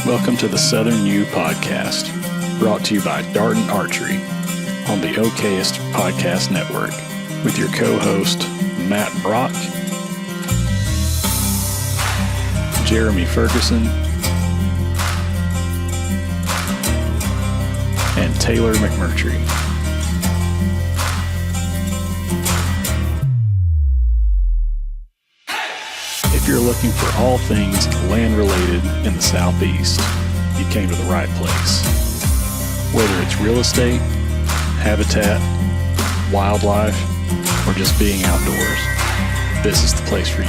Welcome to the Southern U Podcast, brought to you by Darden Archery on the OKest Podcast Network, with your co-host, Matt Brock, Jeremy Ferguson, and Taylor McMurtry. If you're looking for all things land-related in the Southeast, you came to the right place. Whether it's real estate, habitat, wildlife, or just being outdoors, this is the place for you.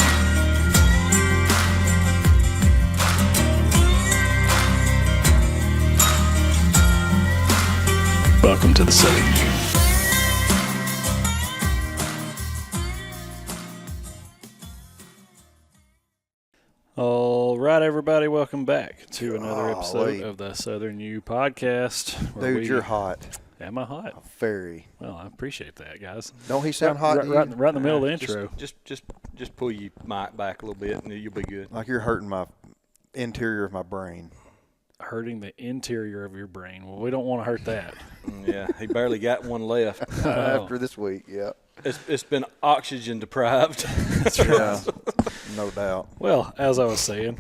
Welcome to the Southern U. All right, everybody, welcome back to another episode of the Southern U Podcast. Dude, you're hot. Am I hot? Very. Well, I appreciate that, guys. Don't he sound hot to you? Right in the middle of the intro. Just pull your mic back a little bit, and you'll be good. Like you're hurting my interior of my brain. Hurting the interior of your brain. Well, we don't want to hurt that. Yeah, he barely got one left. After this week, yeah. It's been oxygen deprived. That's right. Yeah, no doubt. Well, as I was saying,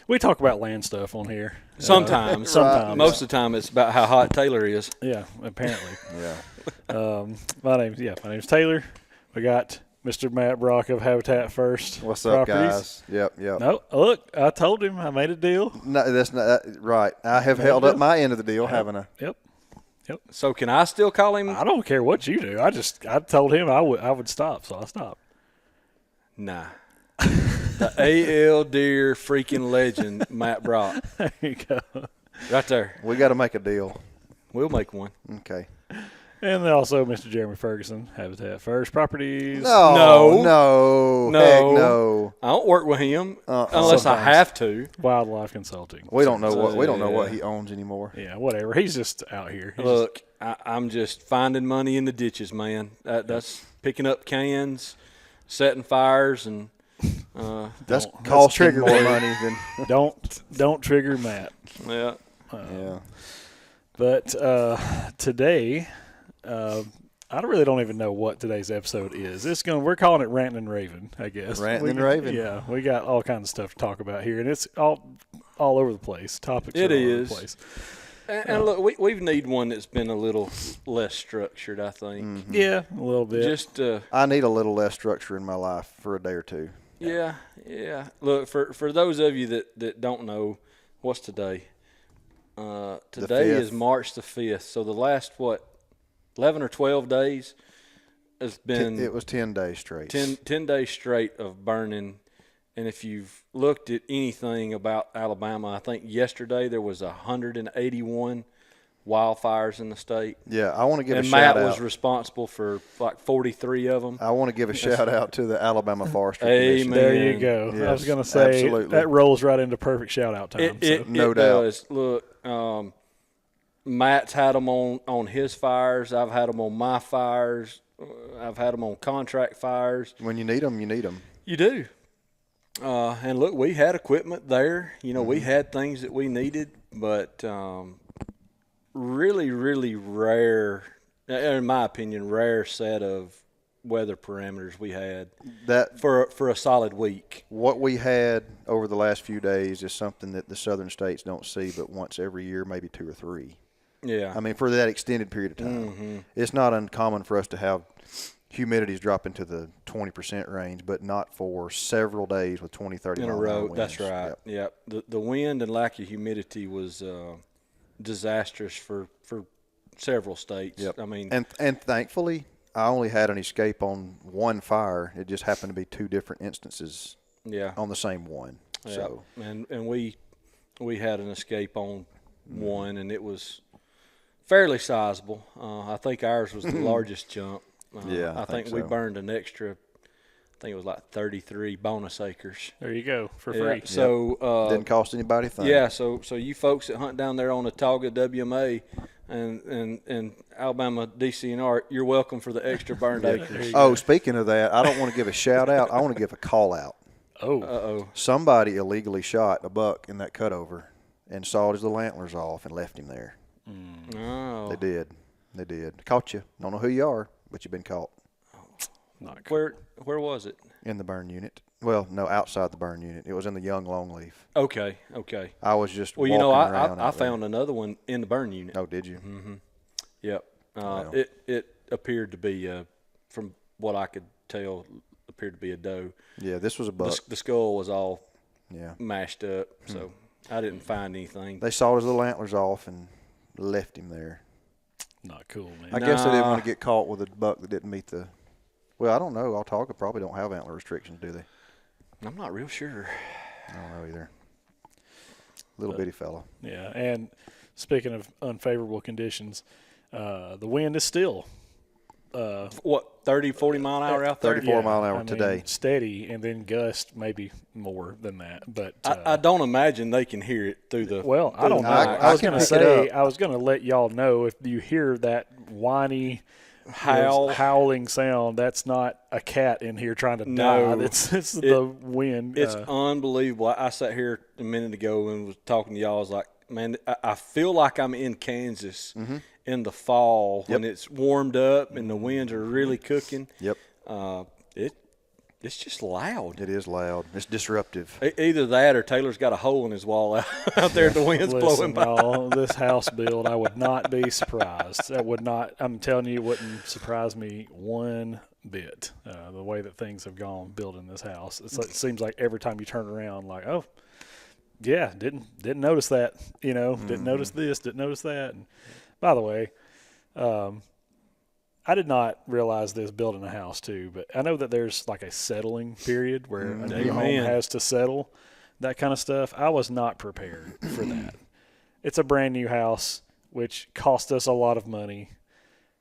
we talk about land stuff on here. Sometimes. Sometimes. Most of the time, it's about how hot Taylor is. Yeah, apparently. Yeah. My name's Taylor. We got Mr. Matt Brock of Habitat First. What's up, Properties. guys? Yep. No, look, I told him I made a deal. No, that's not right. I have held up my end of the deal, haven't I? Yep. So can I still call him? I don't care what you do. I told him I would stop, so I stopped. Nah. The A.L. Deer freaking legend, Matt Brock. There you go. Right there. We got to make a deal. We'll make one. Okay. And then also Mr. Jeremy Ferguson, Habitat First Properties. No. Heck no. I don't work with him unless Sometimes. I have to. Wildlife Consulting. We don't know what he owns anymore. Yeah, whatever. He's just out here. Look, I'm just finding money in the ditches, man. That's picking up cans, setting fires, and That's cost trigger more money than. Don't trigger Matt. Yeah. Yeah. But today, I really don't even know what today's episode is. We're calling it Ranting and Raving, I guess. Ranting and Raving. Yeah, we got all kinds of stuff to talk about here, and it's all over the place. Topics are all over the place. And look, we need one that's been a little less structured, I think. Mm-hmm. Yeah, a little bit. Just I need a little less structure in my life for a day or two. Yeah. Look, for those of you that don't know, what's today? Today is March the 5th. So the last 11 or 12 days has been. It was 10 days straight. 10 days straight of burning. And if you've looked at anything about Alabama, I think yesterday there was 181 wildfires in the state. Yeah, I want to give a and shout Matt out. was responsible for like 43 of them. I want to give a shout out to the Alabama Forestry Commission. There you go. Yes, I was going to say absolutely. that rolls right into perfect shout out time. No doubt. Does. Look, Matt's had them on his fires. I've had them on my fires. I've had them on contract fires. When you need them, you need them. You do. And look, we had equipment there. You know, we had things that we needed, but really, really rare, in my opinion, rare set of weather parameters we had That for a solid week. What we had over the last few days is something that the southern states don't see but once every year, maybe 2 or 3. Yeah. I mean, for that extended period of time. It's not uncommon for us to have humidities drop into the 20% range, but not for several days with 20, 30 in a mile an hour row. winds. That's right. Yep. The wind and lack of humidity was disastrous for several states. Yep. I mean, and thankfully, I only had an escape on one fire. It just happened to be 2 different instances. Yeah. On the same one. Yeah. So And we had an escape on one, and it was fairly sizable. I think ours was the largest chunk. Yeah, I think so. we burned an extra. I think it was like 33 bonus acres. There you go, for Yeah, free. so didn't cost anybody a thing. yeah, so you folks that hunt down there on the Tauga WMA and Alabama DCNR, you're welcome for the extra burned acres. Oh, speaking of that, I don't want to give a shout out. I want to give a call out. Oh. Uh-oh. Somebody illegally shot a buck in that cutover. and sawed his little antlers off and left him there. Oh. They did. Caught you. Don't know who you are, but you've been caught. Not cool. Where was it? In the burn unit. Well, no, outside the burn unit. It was in the young longleaf. Okay. I was just Well, walking around I out there. found another one in the burn unit. Oh, did you? Mm-hmm. Yep. Wow. It appeared to be, from what I could tell, appeared to be a doe. Yeah, this was a buck. The skull was all Yeah. mashed up, so I didn't find anything. They sawed his little antlers off and left him there. Not cool, man. I guess they didn't want to get caught with a buck that didn't meet the. Well, I don't know. Autauga probably don't have antler restrictions, do they? I'm not real sure. I don't know either. Little bitty fella. Yeah, and speaking of unfavorable conditions, the wind is still What, 30, 40 mile an hour out there? 34 mile an hour I mean, today. steady, and then gust maybe more than that. But I don't imagine they can hear it through the. well, I don't know. I I was can going to pick it say, up. I was going to let y'all know if you hear that whiny howling sound, that's not a cat in here trying to No. die. It's the wind. It's unbelievable. I sat here a minute ago and was talking to y'all. I was like, man, I feel like I'm in Kansas in the fall when it's warmed up and the winds are really cooking. Yep. It's just loud. It is loud. It's disruptive. Either that or Taylor's got a hole in his wall out there. The wind's blowing Listen, by. y'all, this house build, I would not be surprised. That would not. I'm telling you, it wouldn't surprise me one bit. The way that things have gone building this house, it seems like every time you turn around, like, oh, yeah, didn't notice that. Didn't notice this, didn't notice that. And by the way, I did not realize this building a house too, but I know that there's like a settling period where a new home has to settle, that kind of stuff. I was not prepared for that. It's a brand new house, which cost us a lot of money.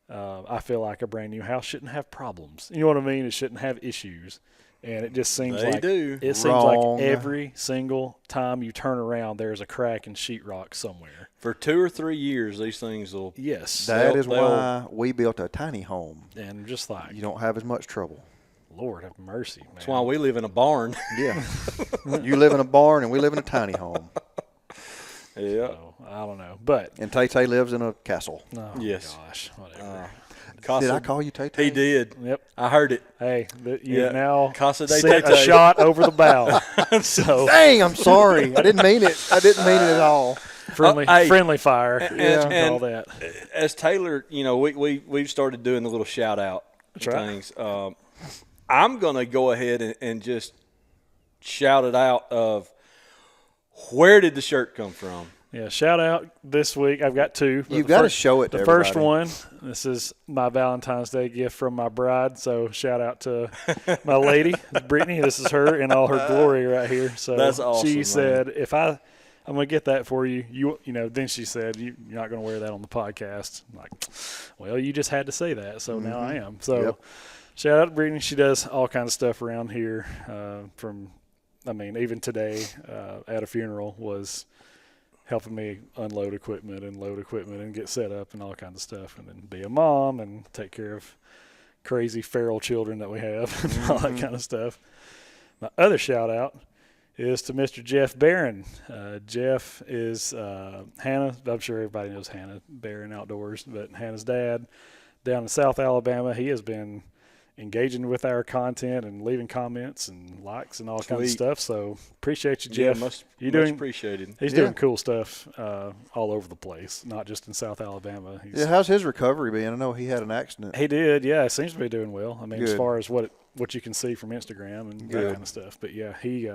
I feel like a brand new house shouldn't have problems. You know what I mean? It shouldn't have issues. And it just seems They do. It seems Wrong. like every single time you turn around, there's a crack in sheetrock somewhere. For 2 or 3 years, these things will. Yes. That is why we built a tiny home. And just like, You don't have as much trouble. Lord have mercy, man. That's why we live in a barn. Yeah. You live in a barn and we live in a tiny home. Yeah. So, I don't know. But, And Tay-Tay lives in a castle. oh Yes. gosh, whatever. Did I call you Tay-Tay? He did. Yep. I heard it. Hey, you Yeah. now Casa de sent a Tay-Tay. shot over the bow. So Dang, I'm sorry. I didn't mean it. I didn't mean it at all. friendly, hey, fire. and all that. As Taylor, we've started doing the little shout out right. things. I'm gonna go ahead and just shout it out of where did the shirt come from? Yeah, shout out this week. I've got two. You've got to show it to The first everybody. one, this is my Valentine's Day gift from my bride. So shout out to my lady, Brittany. This is her in all her glory right here. So That's awesome, she man. said, if I'm going to get that for you, then she said, you're not going to wear that on the podcast. I'm like, well, you just had to say that. So now I am. So Yep. shout out to Brittany. She does all kinds of stuff around here even today at a funeral was helping me unload equipment and load equipment and get set up and all kinds of stuff, and then be a mom and take care of crazy feral children that we have and all that kind of stuff. My other shout out is to Mr. Jeff Barron. Jeff is Hannah. I'm sure everybody knows Hannah Barron Outdoors, but Hannah's dad down in South Alabama. He has been engaging with our content and leaving comments and likes and all kinds of stuff. So appreciate you, Jeff. Much appreciated. He's doing cool stuff all over the place, not just in South Alabama. How's his recovery been? I know he had an accident. He did, yeah. It seems to be doing well. I mean, as Good. far as what you can see from Instagram and that kind of stuff. But yeah, he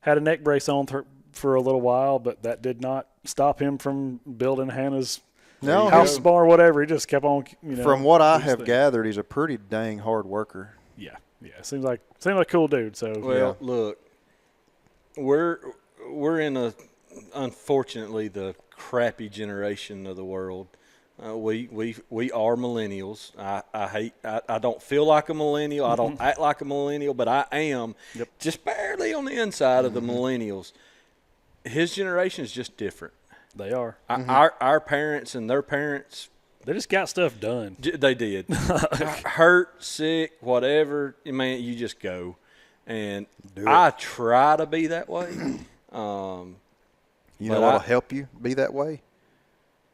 had a neck brace on for a little while, but that did not stop him from building Hannah's house bar or whatever. He just kept on. From what I have gathered, he's a pretty dang hard worker. Yeah. Seems like a cool dude. So Well, look, we're in unfortunately the crappy generation of the world. We are millennials. I don't feel like a millennial. I don't act like a millennial, but I am just barely on the inside of the millennials. His generation is just different. they are. Our parents and their parents, They just got stuff done. they did. Hurt, sick, whatever, man, you just go. And I try to be that way. You know what'll help you be that way?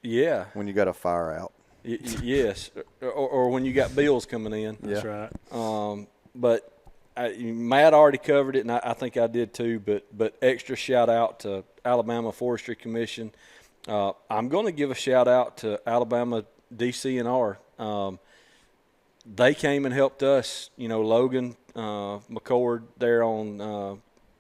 Yeah. When you got a fire out. Yes, or when you got bills coming in. That's right. But Matt already covered it, and I think I did too. But extra shout out to Alabama Forestry Commission. I'm going to give a shout out to Alabama DCNR. They came and helped us. Logan McCord there on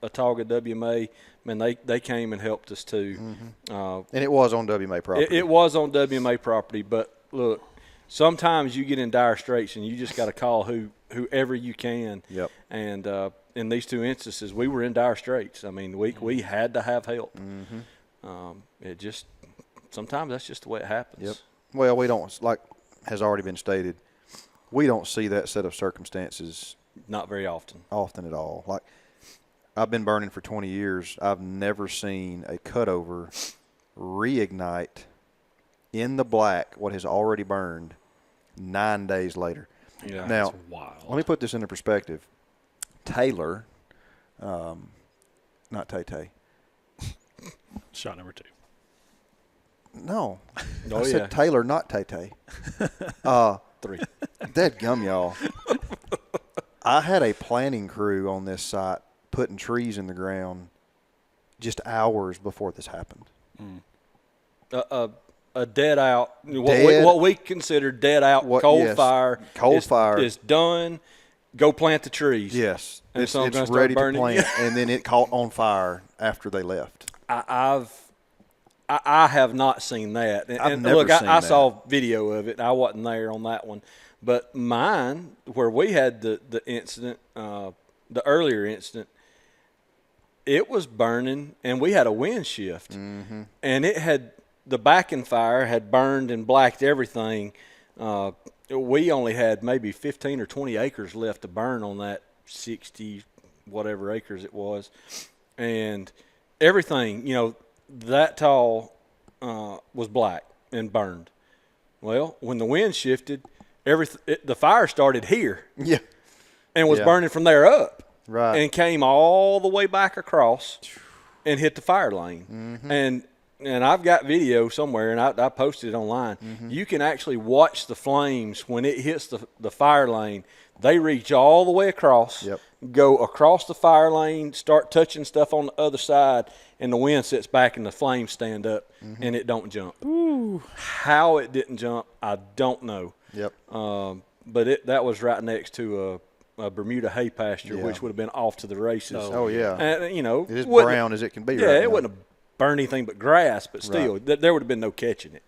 Autauga WMA. Man, they came and helped us too. And it was on WMA property. It was on WMA property, but look, sometimes you get in dire straits and you just got to call whoever you can. Yep. And in these two instances, we were in dire straits. I mean, we had to have help. It just sometimes that's just the way it happens. Yep. Well, we don't, like has already been stated, we don't see that set of circumstances Not very often. Often at all. Like, I've been burning for 20 years. I've never seen a cutover reignite in the black what has already burned 9 days later. Yeah, now, That's wild. let me put this into perspective. Taylor, not Tay-Tay. Shot number 2. No. Oh, I said Taylor, not Tay-Tay. 3. Dead gum, y'all. I had a planning crew on this site putting trees in the ground just hours before this happened. A dead out, what we consider dead out fire. Cold fire is done. Go plant the trees. Yes, And it's gonna start ready to burning. plant, and then it caught on fire after they left. I have not seen that. I've And never look, seen I that. saw video of it. I wasn't there on that one, but mine, where we had the incident, the earlier incident, it was burning, and we had a wind shift, and it had the backing fire had burned and blacked everything. We only had maybe 15 or 20 acres left to burn on that 60 whatever acres it was, and everything, that tall was black and burned. Well, when the wind shifted, the fire started here. Yeah, and was Yeah. burning from there up. right. And came all the way back across and hit the fire lane. And I've got video somewhere, and I posted it online. You can actually watch the flames when it hits the fire lane. They reach all the way across, Yep. go across the fire lane, start touching stuff on the other side, and the wind sits back and the flames stand up, and it don't jump. How it didn't jump, I don't know. Yep. But that was right next to a Bermuda hay pasture, Yeah. which would have been off to the races. Oh yeah. And, It is wouldn't- brown as it can be. Yeah, right it now. wouldn't have burned anything but grass, but still, there would have been no catching it.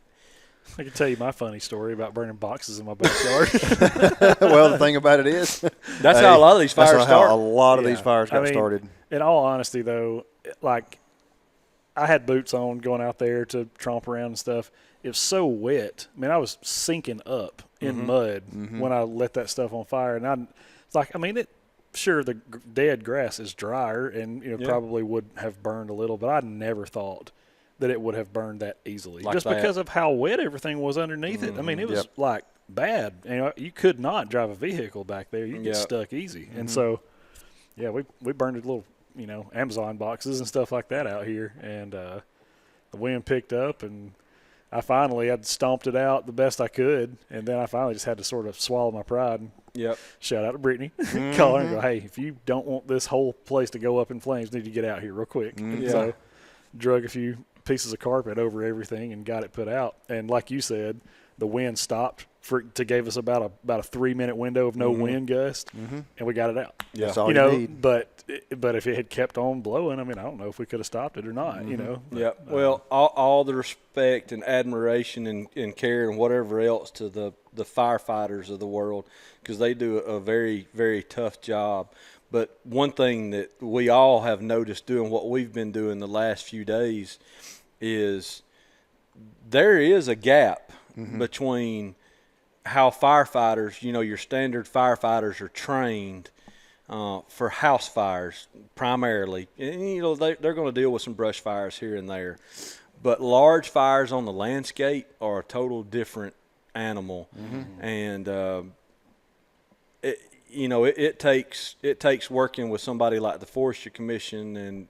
I can tell you my funny story about burning boxes in my backyard. Well, the thing about it is, That's how a lot of these fires that's start. how a lot of these Yeah. fires got I mean, started. In all honesty, though, like I had boots on going out there to tromp around and stuff. It was so wet. I mean, I was sinking up in mud when I let that stuff on fire. And it's like, I mean, sure, the dead grass is drier and probably would have burned a little, but I never thought that it would have burned that easily, Like just that. because of how wet everything was underneath it. I mean, it was Yep. like bad. You could not drive a vehicle back there. You get Yep. stuck easy. And so, yeah, we burned little, Amazon boxes and stuff like that out here. And the wind picked up, and I'd stomped it out the best I could. And then I finally just had to sort of swallow my pride and Yep. shout out to Brittany, call her and go, hey, if you don't want this whole place to go up in flames, you need to get out here real quick. Yeah. So drug a few pieces of carpet over everything and got it put out. And like you said, the wind stopped gave us about a 3-minute window of no wind gust, and we got it out. Yeah. That's all you need. But if it had kept on blowing, I mean, I don't know if we could have stopped it or not. But, Yeah. Well, all the respect and admiration and care and whatever else to the firefighters of the world, because they do a very, very tough job. But one thing that we all have noticed doing what we've been doing the last few days is there is a gap between how firefighters, your standard firefighters are trained for house fires primarily. And, they're going to deal with some brush fires here and there. But large fires on the landscape are a total different animal. And, it takes working with somebody like the Forestry Commission and,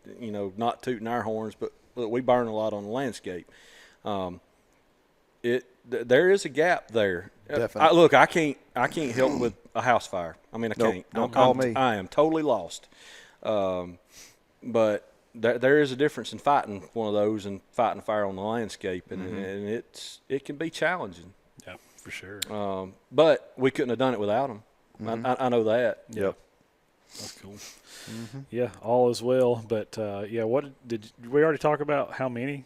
not tooting our horns, but look, we burn a lot on the landscape. There is a gap there. Definitely. Look, I can't help with a house fire. I mean, I Nope, can't. don't call me. I am totally lost. But there is a difference in fighting one of those and fighting a fire on the landscape, and it can be challenging. Yeah, for sure. But we couldn't have done it without them. I know that. Yep. That's cool. Yeah, all is well. But what did we already talk about? How many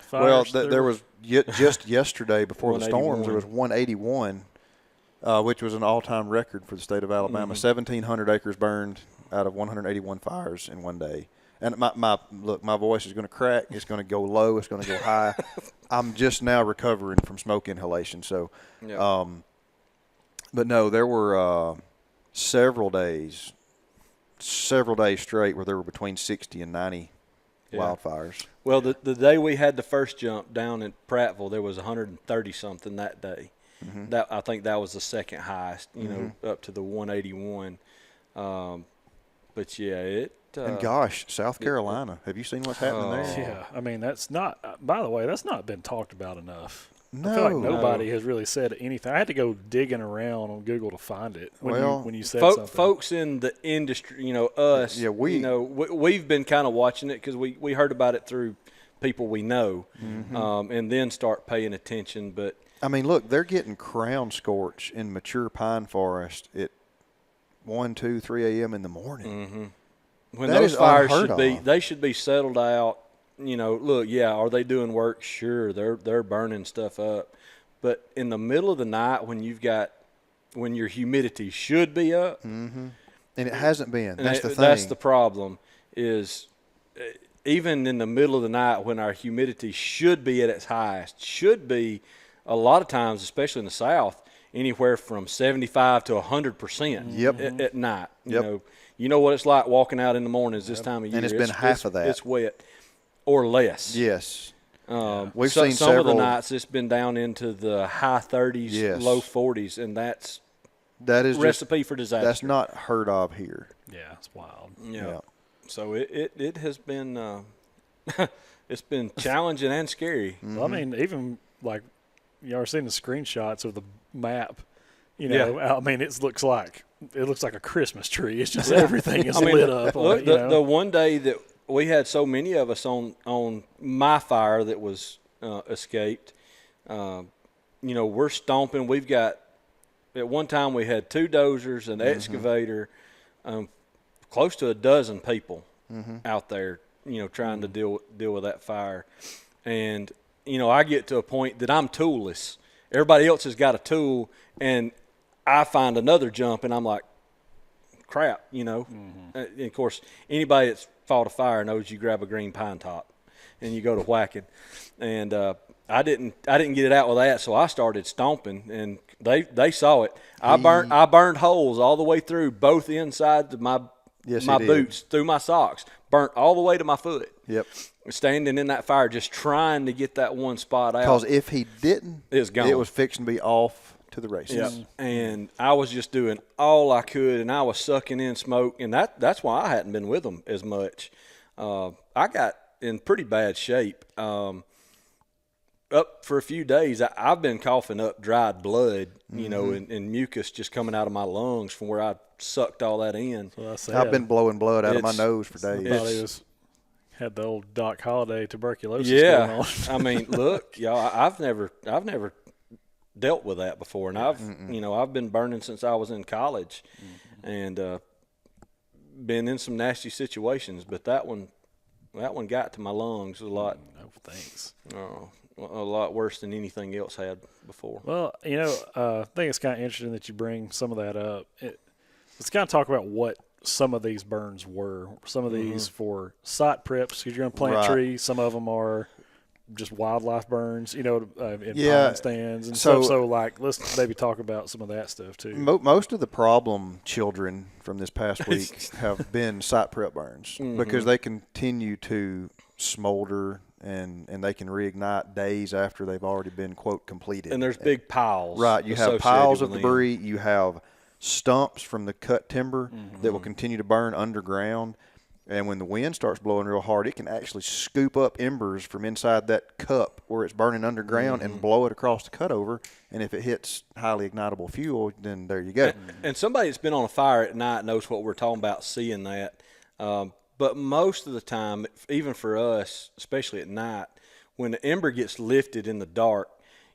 fires? Well, there was just yesterday before the storms. There was 181, which was an all-time record for the state of Alabama. 1,700 acres burned out of 181 fires in one day. And my voice is going to crack. It's going to go low. It's going to go high. I'm just now recovering from smoke inhalation. So, but no, there were several days straight where there were between 60 and 90 wildfires. Well, the day we had the first jump down in Prattville, there was 130 something that day. That I think that was the second highest. Up to the 181. But yeah, and gosh, South Carolina, have you seen what's happening there? Yeah, I mean that's not. By the way, that's not been talked about enough. No, I feel like nobody has really said anything. I had to go digging around on Google to find it when you said something. Folks in the industry, us, we've been kind of watching it because we heard about it through people we know, and then start paying attention. But I mean, look, they're getting crown scorch in mature pine forest at 1, 2, 3 a.m. in the morning. When that those fires they should be settled out. Look, are they doing work? Sure, they're burning stuff up. But in the middle of the night when your humidity should be up. And it hasn't been. That's the thing. That's the problem is even in the middle of the night when our humidity should be at its highest, should be a lot of times, especially in the South, anywhere from 75 to 100% at night. You know what it's like walking out in the mornings this time of year. And it's been half of that. It's wet or less. Yes. We've seen some of the nights it's been down into the high 30s, low 40s, and that is recipe for disaster. That's not heard of here. Yeah, it's wild. Yeah. So it has been it's been challenging and scary. Well, I mean, even like you ever seen the screenshots of the map? I mean, it looks like a Christmas tree. It's just everything is lit up. Look, the one day that we had so many of us on my fire that was escaped, we're stomping. We've got at one time we had 2 dozers, an excavator, close to a dozen people out there, trying to deal with that fire. And I get to a point that I'm toolless. Everybody else has got a tool, and I find another jump, and I'm like, crap, And of course, anybody that's fought a fire knows you grab a green pine top, and you go to whacking. And I didn't get it out with that, so I started stomping, and they saw it. I burned holes all the way through both insides of my boots, through my socks, burnt all the way to my foot. Yep. Standing in that fire, just trying to get that one spot out. Because if he didn't, it's gone. It was fixing to be off to the races. Yep. And I was just doing all I could, and I was sucking in smoke, and that's why I hadn't been with them as much. I got in pretty bad shape. Up for a few days, I've been coughing up dried blood, and mucus just coming out of my lungs from where I sucked all that in. I've been blowing blood out of my nose for days. Had the old Doc Holliday tuberculosis going on. I mean, look, y'all, I've never dealt with that before, and I've been burning since I was in college, and been in some nasty situations. But that one got to my lungs a lot. No thanks. A lot worse than anything else had before. Well, I think it's kind of interesting that you bring some of that up. Let's kind of talk about what some of these burns were. Some of these for site preps because you're going to plant trees. Some of them are just wildlife burns, in pine stands and stuff. So, let's maybe talk about some of that stuff too. Most of the problem children from this past week have been site prep burns because they continue to smolder and they can reignite days after they've already been, quote, completed. And there's big piles. Right. You have piles of debris. You have stumps from the cut timber that will continue to burn underground. And when the wind starts blowing real hard, it can actually scoop up embers from inside that cup where it's burning underground and blow it across the cutover. And if it hits highly ignitable fuel, then there you go. And somebody that's been on a fire at night knows what we're talking about, seeing that. But most of the time, even for us, especially at night, when the ember gets lifted in the dark,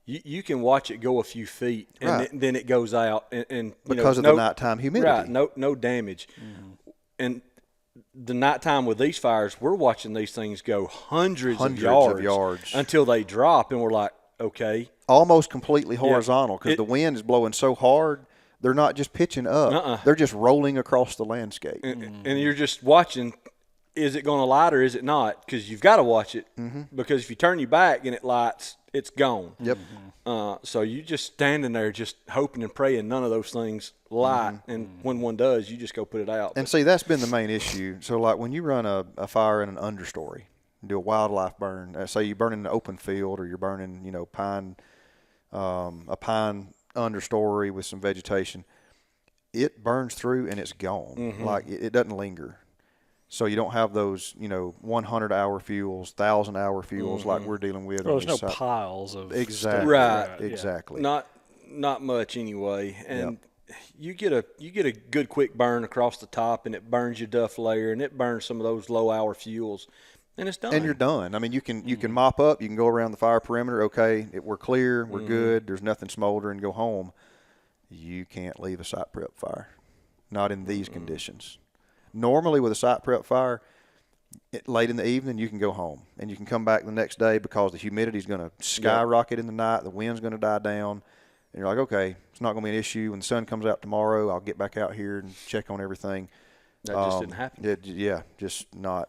you can watch it go a few feet, and Right. then it goes out. And Because of the nighttime humidity. Right, no damage. And the nighttime with these fires, we're watching these things go hundreds of yards until they drop, and we're like, okay. Almost completely horizontal because the wind is blowing so hard, they're not just pitching up. They're just rolling across the landscape. And you're just watching, is it going to light or is it not? Because you've got to watch it, because if you turn your back and it lights, it's gone. Yep. So you just standing there just hoping and praying none of those things light. And when one does, you just go put it out. And see, that's been the main issue. So, like, when you run a fire in an understory, do a wildlife burn, say you burn in an open field or you're burning, pine, a pine understory with some vegetation, it burns through and it's gone. Like, it doesn't linger. So you don't have those, 100-hour fuels, 1,000-hour fuels like we're dealing with. Well, there's no piles of exactly stuff. Right. Exactly. Not much anyway. And you get a good quick burn across the top, and it burns your duff layer, and it burns some of those low-hour fuels, and it's done. And you're done. I mean, you can mop up, you can go around the fire perimeter. Okay, we're clear, we're good. There's nothing smoldering. Go home. You can't leave a site prep fire, not in these conditions. Normally with a site prep fire, late in the evening, you can go home and you can come back the next day because the humidity is going to skyrocket in the night. The wind's going to die down. And you're like, okay, it's not going to be an issue. When the sun comes out tomorrow, I'll get back out here and check on everything. That just didn't happen. Just not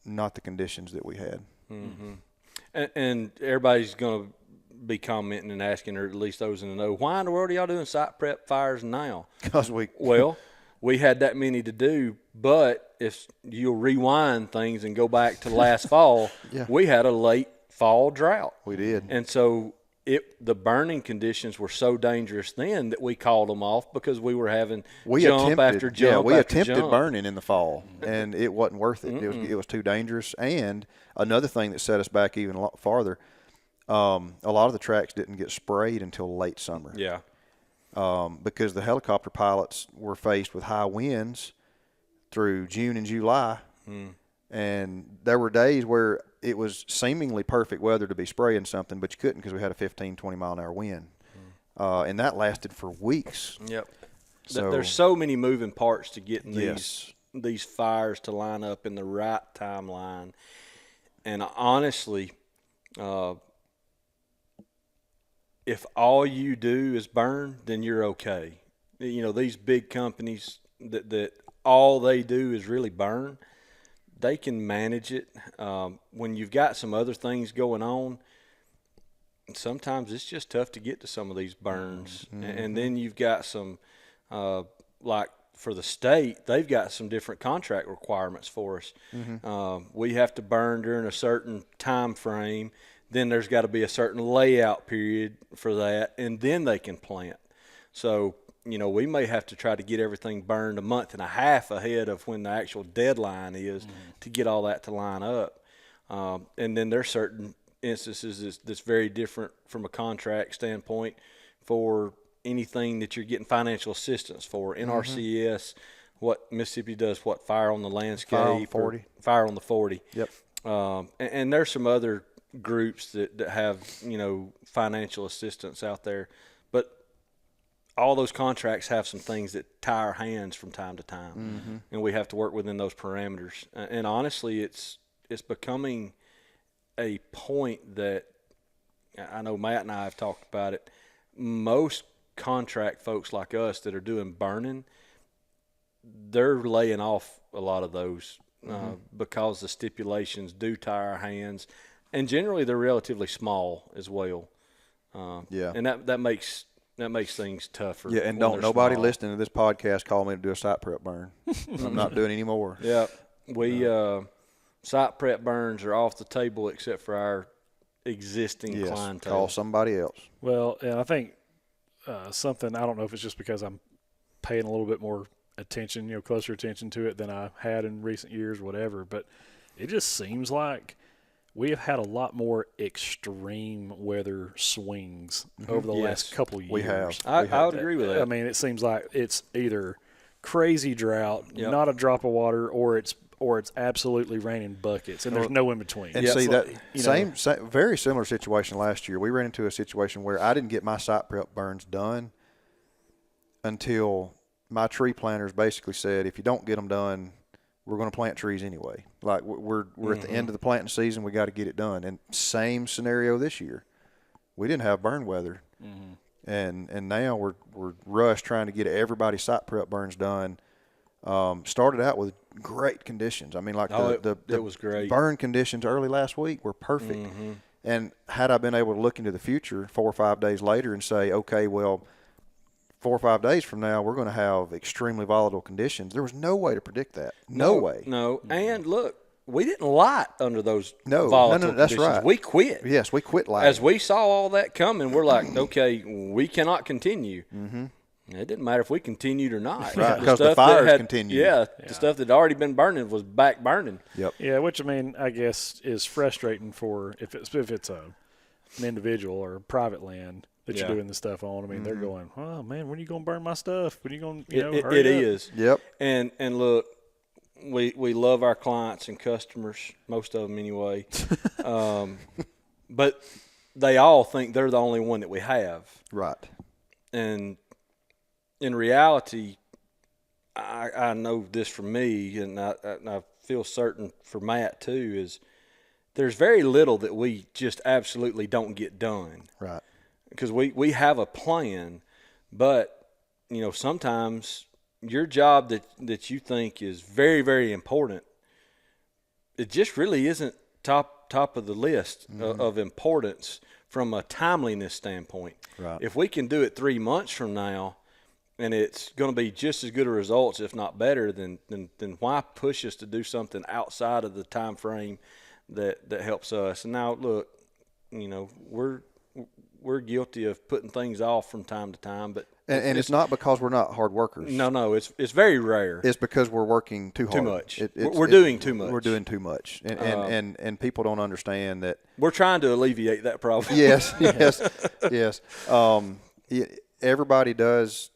the conditions that we had. And everybody's going to be commenting and asking, or at least those in the know, why in the world are y'all doing site prep fires now? Because we had that many to do, but if you'll rewind things and go back to last fall, we had a late fall drought. We did. And so the burning conditions were so dangerous then that we called them off because we were having jump after jump. We attempted burning in the fall, and it wasn't worth it. It was too dangerous. And another thing that set us back even a lot farther, a lot of the tracks didn't get sprayed until late summer. Yeah. Because the helicopter pilots were faced with high winds through June and July. And there were days where it was seemingly perfect weather to be spraying something, but you couldn't because we had a 15, 20-mile-an-hour wind. And that lasted for weeks. Yep. So, there's so many moving parts to getting these fires to line up in the right timeline. And honestly, if all you do is burn, then you're okay. These big companies that all they do is really burn, they can manage it. When you've got some other things going on, sometimes it's just tough to get to some of these burns. And then you've got some, like for the state, they've got some different contract requirements for us. We have to burn during a certain time frame. Then there's got to be a certain layout period for that, and then they can plant. So, we may have to try to get everything burned a month and a half ahead of when the actual deadline is to get all that to line up. And then there's certain instances that's very different from a contract standpoint for anything that you're getting financial assistance for. NRCS, what Mississippi does, fire on the landscape. Fire on 40. Fire on the 40. Yep. And there's some other groups that have financial assistance out there, but all those contracts have some things that tie our hands from time to time, and we have to work within those parameters. And honestly, it's becoming a point that I know Matt and I have talked about it. Most contract folks like us that are doing burning, they're laying off a lot of those because the stipulations do tie our hands. And generally, they're relatively small as well. And that makes things tougher. Yeah, and don't nobody listening to this podcast call me to do a site prep burn. I'm not doing any more. Yeah, we site prep burns are off the table except for our existing clientele. Call somebody else. Well, and I think something, I don't know if it's just because I'm paying a little bit more attention, closer attention to it than I had in recent years, whatever. But it just seems like we have had a lot more extreme weather swings over the last couple years. We have. I would agree with that. I mean, it seems like it's either crazy drought, not a drop of water, or it's absolutely raining buckets, and there's no in between. And see that same very similar situation last year. We ran into a situation where I didn't get my site prep burns done until my tree planters basically said, if you don't get them done, we're going to plant trees anyway. Like we're at the end of the planting season, we got to get it done. And same scenario this year. We didn't have burn weather, and now we're rushed trying to get everybody's site prep burns done. Started out with great conditions. I mean, like it was great. Burn conditions early last week were perfect. And had I been able to look into the future 4 or 5 days later and say, okay, well, 4 or 5 days from now, we're going to have extremely volatile conditions. There was no way to predict that. No way. No. And look, we didn't light under those No, volatile that's conditions. right. We quit. Yes, we quit lighting. As we saw all that coming, we're like, okay, we cannot continue. It didn't matter if we continued or not. Right, because the fires continued. Yeah, the stuff that had already been burning was back burning. Yep. Yeah, which I mean, I guess is frustrating for if it's an individual or private land that you're doing the stuff on. I mean, they're going, oh man, when are you going to burn my stuff? When are you going? Hurry It up. is. Yep. And look, we love our clients and customers, most of them anyway. But they all think they're the only one that we have. Right. And in reality, I know this for me, and I feel certain for Matt too, is there's very little that we just absolutely don't get done. Right. Because we have a plan, but, sometimes your job that you think is very, very important, it just really isn't top of the list of importance from a timeliness standpoint. Right. If we can do it 3 months from now, and it's going to be just as good a results, if not better, then why push us to do something outside of the time frame that helps us? And now, look, we're guilty of putting things off from time to time, but and it's not because we're not hard workers. No, it's very rare. It's because we're working too hard. Too much. We're doing too much. We're doing too much, and people don't understand that. We're trying to alleviate that problem. Yes. Everybody does.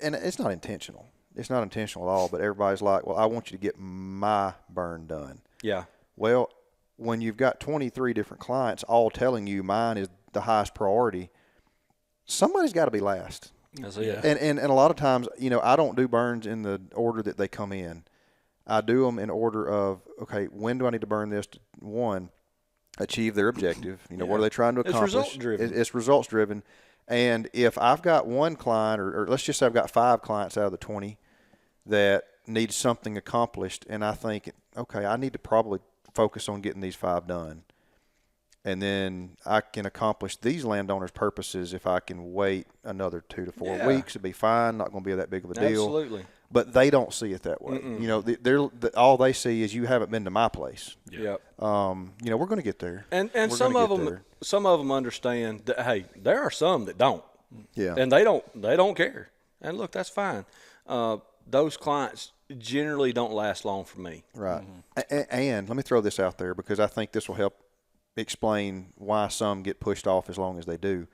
And it's not intentional. It's not intentional at all, but everybody's like, well, I want you to get my burn done. Yeah. Well, when you've got 23 different clients all telling you mine is the highest priority, somebody's got to be last. Yeah. And a lot of times, I don't do burns in the order that they come in. I do them in order of, okay, when do I need to burn this to, one, achieve their objective? What are they trying to accomplish? It's result-driven. It's results-driven. And if I've got one client, or let's just say I've got 5 clients out of the 20 that need something accomplished, and I think, okay, I need to probably focus on getting these 5 done. And then I can accomplish these landowners' purposes if I can wait another 2 to 4 weeks. It'd be fine, not going to be that big of a deal. Absolutely. But they don't see it that way. All they see is you haven't been to my place. Yep. We're going to get there. And some of them understand that, hey, there are some that don't. Yeah. And they don't care. And look, that's fine. Those clients generally don't last long for me. Right. And let me throw this out there because I think this will help explain why some get pushed off as long as they do.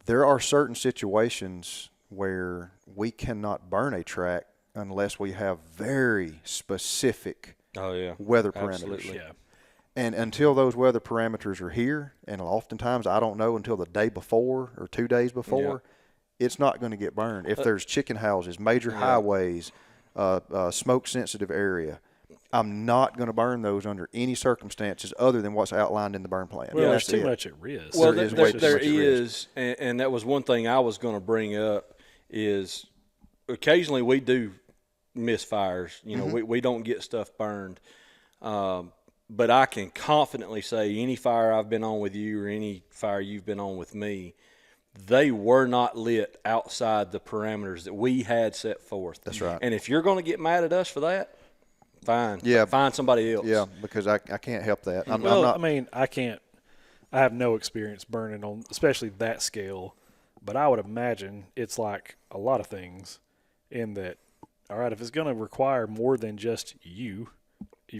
There are certain situations where we cannot burn a tract unless we have very specific weather parameters. Absolutely. Yeah. And until those weather parameters are here, and oftentimes I don't know until the day before or 2 days before, it's not going to get burned. If there's chicken houses, major highways, smoke-sensitive area, I'm not going to burn those under any circumstances other than what's outlined in the burn plan. Well, there's too much at risk. Well, there is, and that was one thing I was going to bring up is occasionally we do miss fires. We don't get stuff burned. But I can confidently say any fire I've been on with you or any fire you've been on with me, they were not lit outside the parameters that we had set forth. That's right. And if you're going to get mad at us for that, fine. Yeah. Find somebody else. Yeah, because I can't help that. I'm Well, not. I mean, I have no experience burning on, especially that scale, but I would imagine it's like a lot of things. in that, all right, if it's going to require more than just you've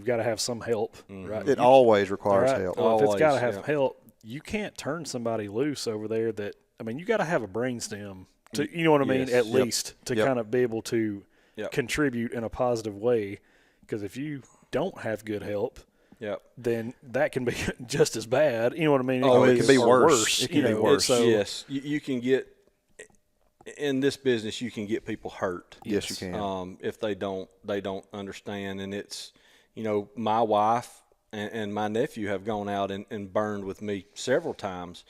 got to have some help, right? It always requires All right, help. well, if it's got to Always, have help, you can't turn somebody loose over there that, I mean, you got to have a brainstem to, you know what I mean, Yes. at Yep. least to Yep. kind of be able to Yep. contribute in a positive way. Because if you don't have good help, Yep. then that can be just as bad. You know what I mean? Oh, it can be or worse. It can you be know, worse. So, Yes, you can get in this business. You can get people hurt. Yes, you can. If they don't understand, and it's, my wife and my nephew have gone out and burned with me several times,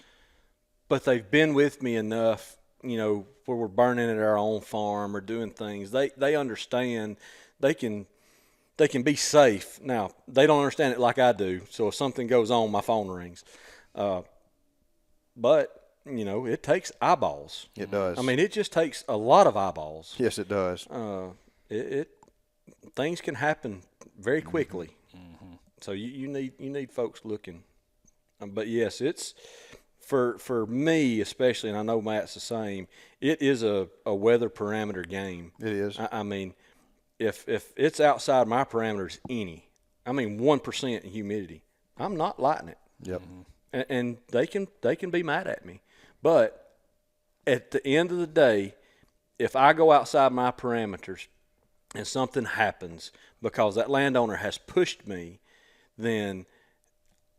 but they've been with me enough, where we're burning at our own farm or doing things. They understand. They can be safe. Now, they don't understand it like I do. So if something goes on, my phone rings. But, it takes eyeballs. It does. I mean, it just takes a lot of eyeballs. Yes, it does. Things can happen very quickly. So you need folks looking. But yes, it's for me especially, and I know Matt's the same. It is a weather parameter game. It is. I mean, if it's outside my parameters, 1% in humidity, I'm not lighting it. Yep. And they can be mad at me, but at the end of the day, if I go outside my parameters and something happens because that landowner has pushed me, then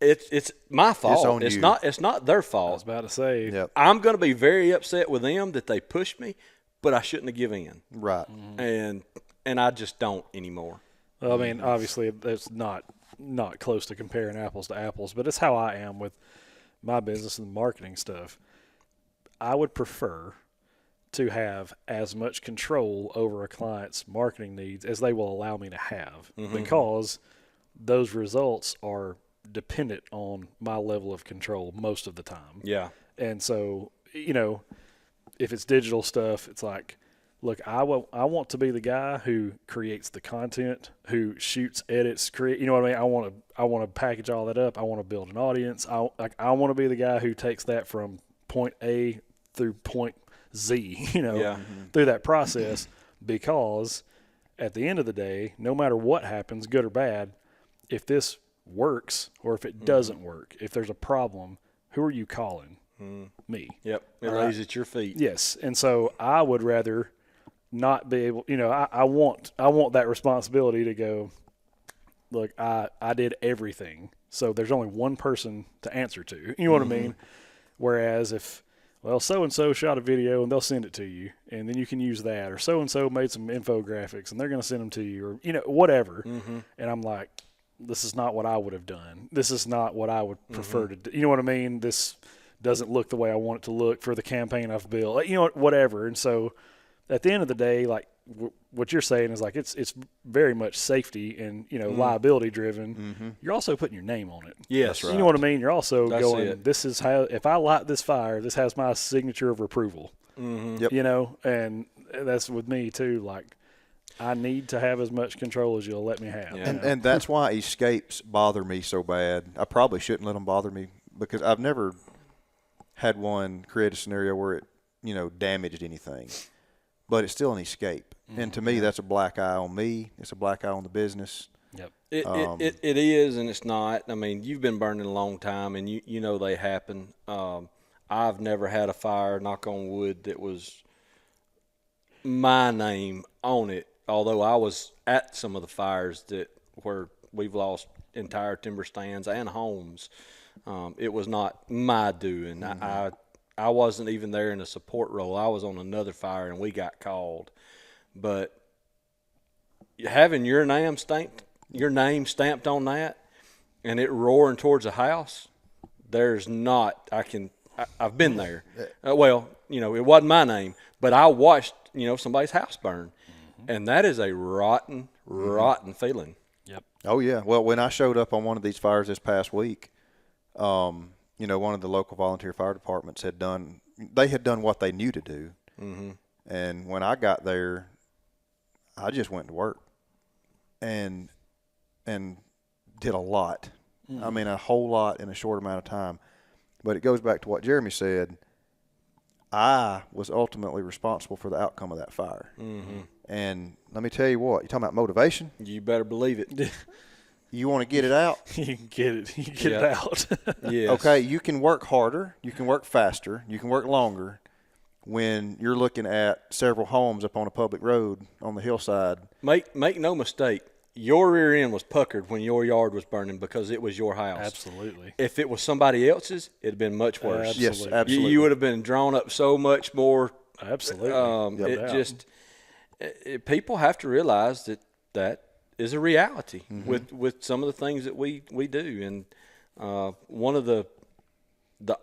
it's my fault. on It's you. not their I was fault. about to say, Yep. I'm going to be very upset with them that they pushed me, but I shouldn't have given in, Right. and I just don't anymore. well, I mean, obviously, that's not close to comparing apples to apples, but it's how I am with my business and marketing stuff. I would prefer to have as much control over a client's marketing needs as they will allow me to have, because those results are dependent on my level of control most of the time. Yeah. And so, if it's digital stuff, it's like, look, I want to be the guy who creates the content, who shoots, edits, you know what I mean? I want to package all that up. I want to build an audience. I want to be the guy who takes that from point A through point Z, through that process, because at the end of the day, no matter what happens, good or bad, if this works or if it doesn't work, if there's a problem, who are you calling? Me. Yep. It All lays right. at your feet. Yes, and so I would rather not be able. I want that responsibility to go. Look, I did everything, so there's only one person to answer to. You know what I mean? Whereas if, well, so and so shot a video and they'll send it to you, and then you can use that, or so and so made some infographics and they're going to send them to you, or whatever. And I'm like, this is not what I would have done. This is not what I would prefer to do. You know what I mean? This doesn't look the way I want it to look for the campaign I've built. Whatever. And so at the end of the day, like what you're saying is like it's very much safety and liability driven. You're also putting your name on it. Yes. You know what I mean? You're also That's going, it. this is how, if I light this fire, this has my signature of approval. Yep. And that's with me too. Like, I need to have as much control as you'll let me have. Yeah. And that's why escapes bother me so bad. I probably shouldn't let them bother me, because I've never had one create a scenario where it, damaged anything. But it's still an escape. And to me, that's a black eye on me. It's a black eye on the business. Yep. It is, and it's not. I mean, you've been burning a long time, and you know they happen. I've never had a fire, knock on wood, that was my name on it, although I was at some of the fires where we've lost entire timber stands and homes. It was not my doing. I wasn't even there in a support role. I was on another fire, and we got called. But having your name stamped on that, and it roaring towards a house, there's not. I've been there. It wasn't my name, but I watched somebody's house burn, and that is a rotten feeling. Yep. Oh, yeah. Well, when I showed up on one of these fires this past week, one of the local volunteer fire departments had done what they knew to do. And when I got there, I just went to work and did a lot. I mean, a whole lot in a short amount of time. But it goes back to what Jeremy said. I was ultimately responsible for the outcome of that fire. And let me tell you what, you talking about motivation? You better believe it. You want to get it out? You can get it. You can get it out. Yes. Okay, you can work harder, you can work faster, you can work longer when you're looking at several homes up on a public road on the hillside. Make no mistake. Your rear end was puckered when your yard was burning because it was your house. Absolutely. If it was somebody else's, it'd have been much worse. Yes, absolutely. You would have been drawn up so much more. Absolutely. People have to realize that is a reality Mm-hmm. with some of the things that we do. And one of the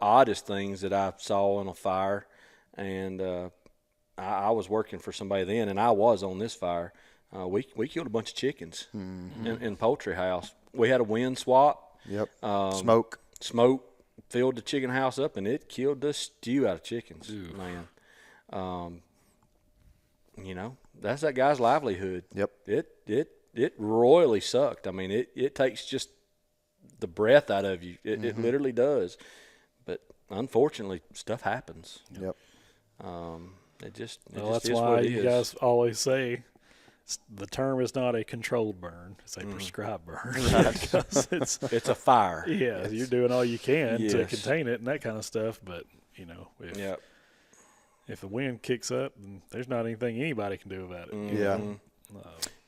oddest things that I saw in a fire, and I was working for somebody then, and I was on this fire. We killed a bunch of chickens in poultry house. We had a wind swap. Yep. Smoke filled the chicken house up, and it killed the stew out of chickens. Man, that's that guy's livelihood. Yep. It royally sucked. I mean, it takes just the breath out of you. It literally does. But unfortunately, stuff happens. Yep. It just That's is why what it you is. guys always say the term is not a controlled burn; it's a prescribed burn. Because It's a fire. yeah, you're doing all you can to Yes. contain it and that kind of stuff. But Yep. if the wind kicks up, then there's not anything anybody can do about it. Yeah.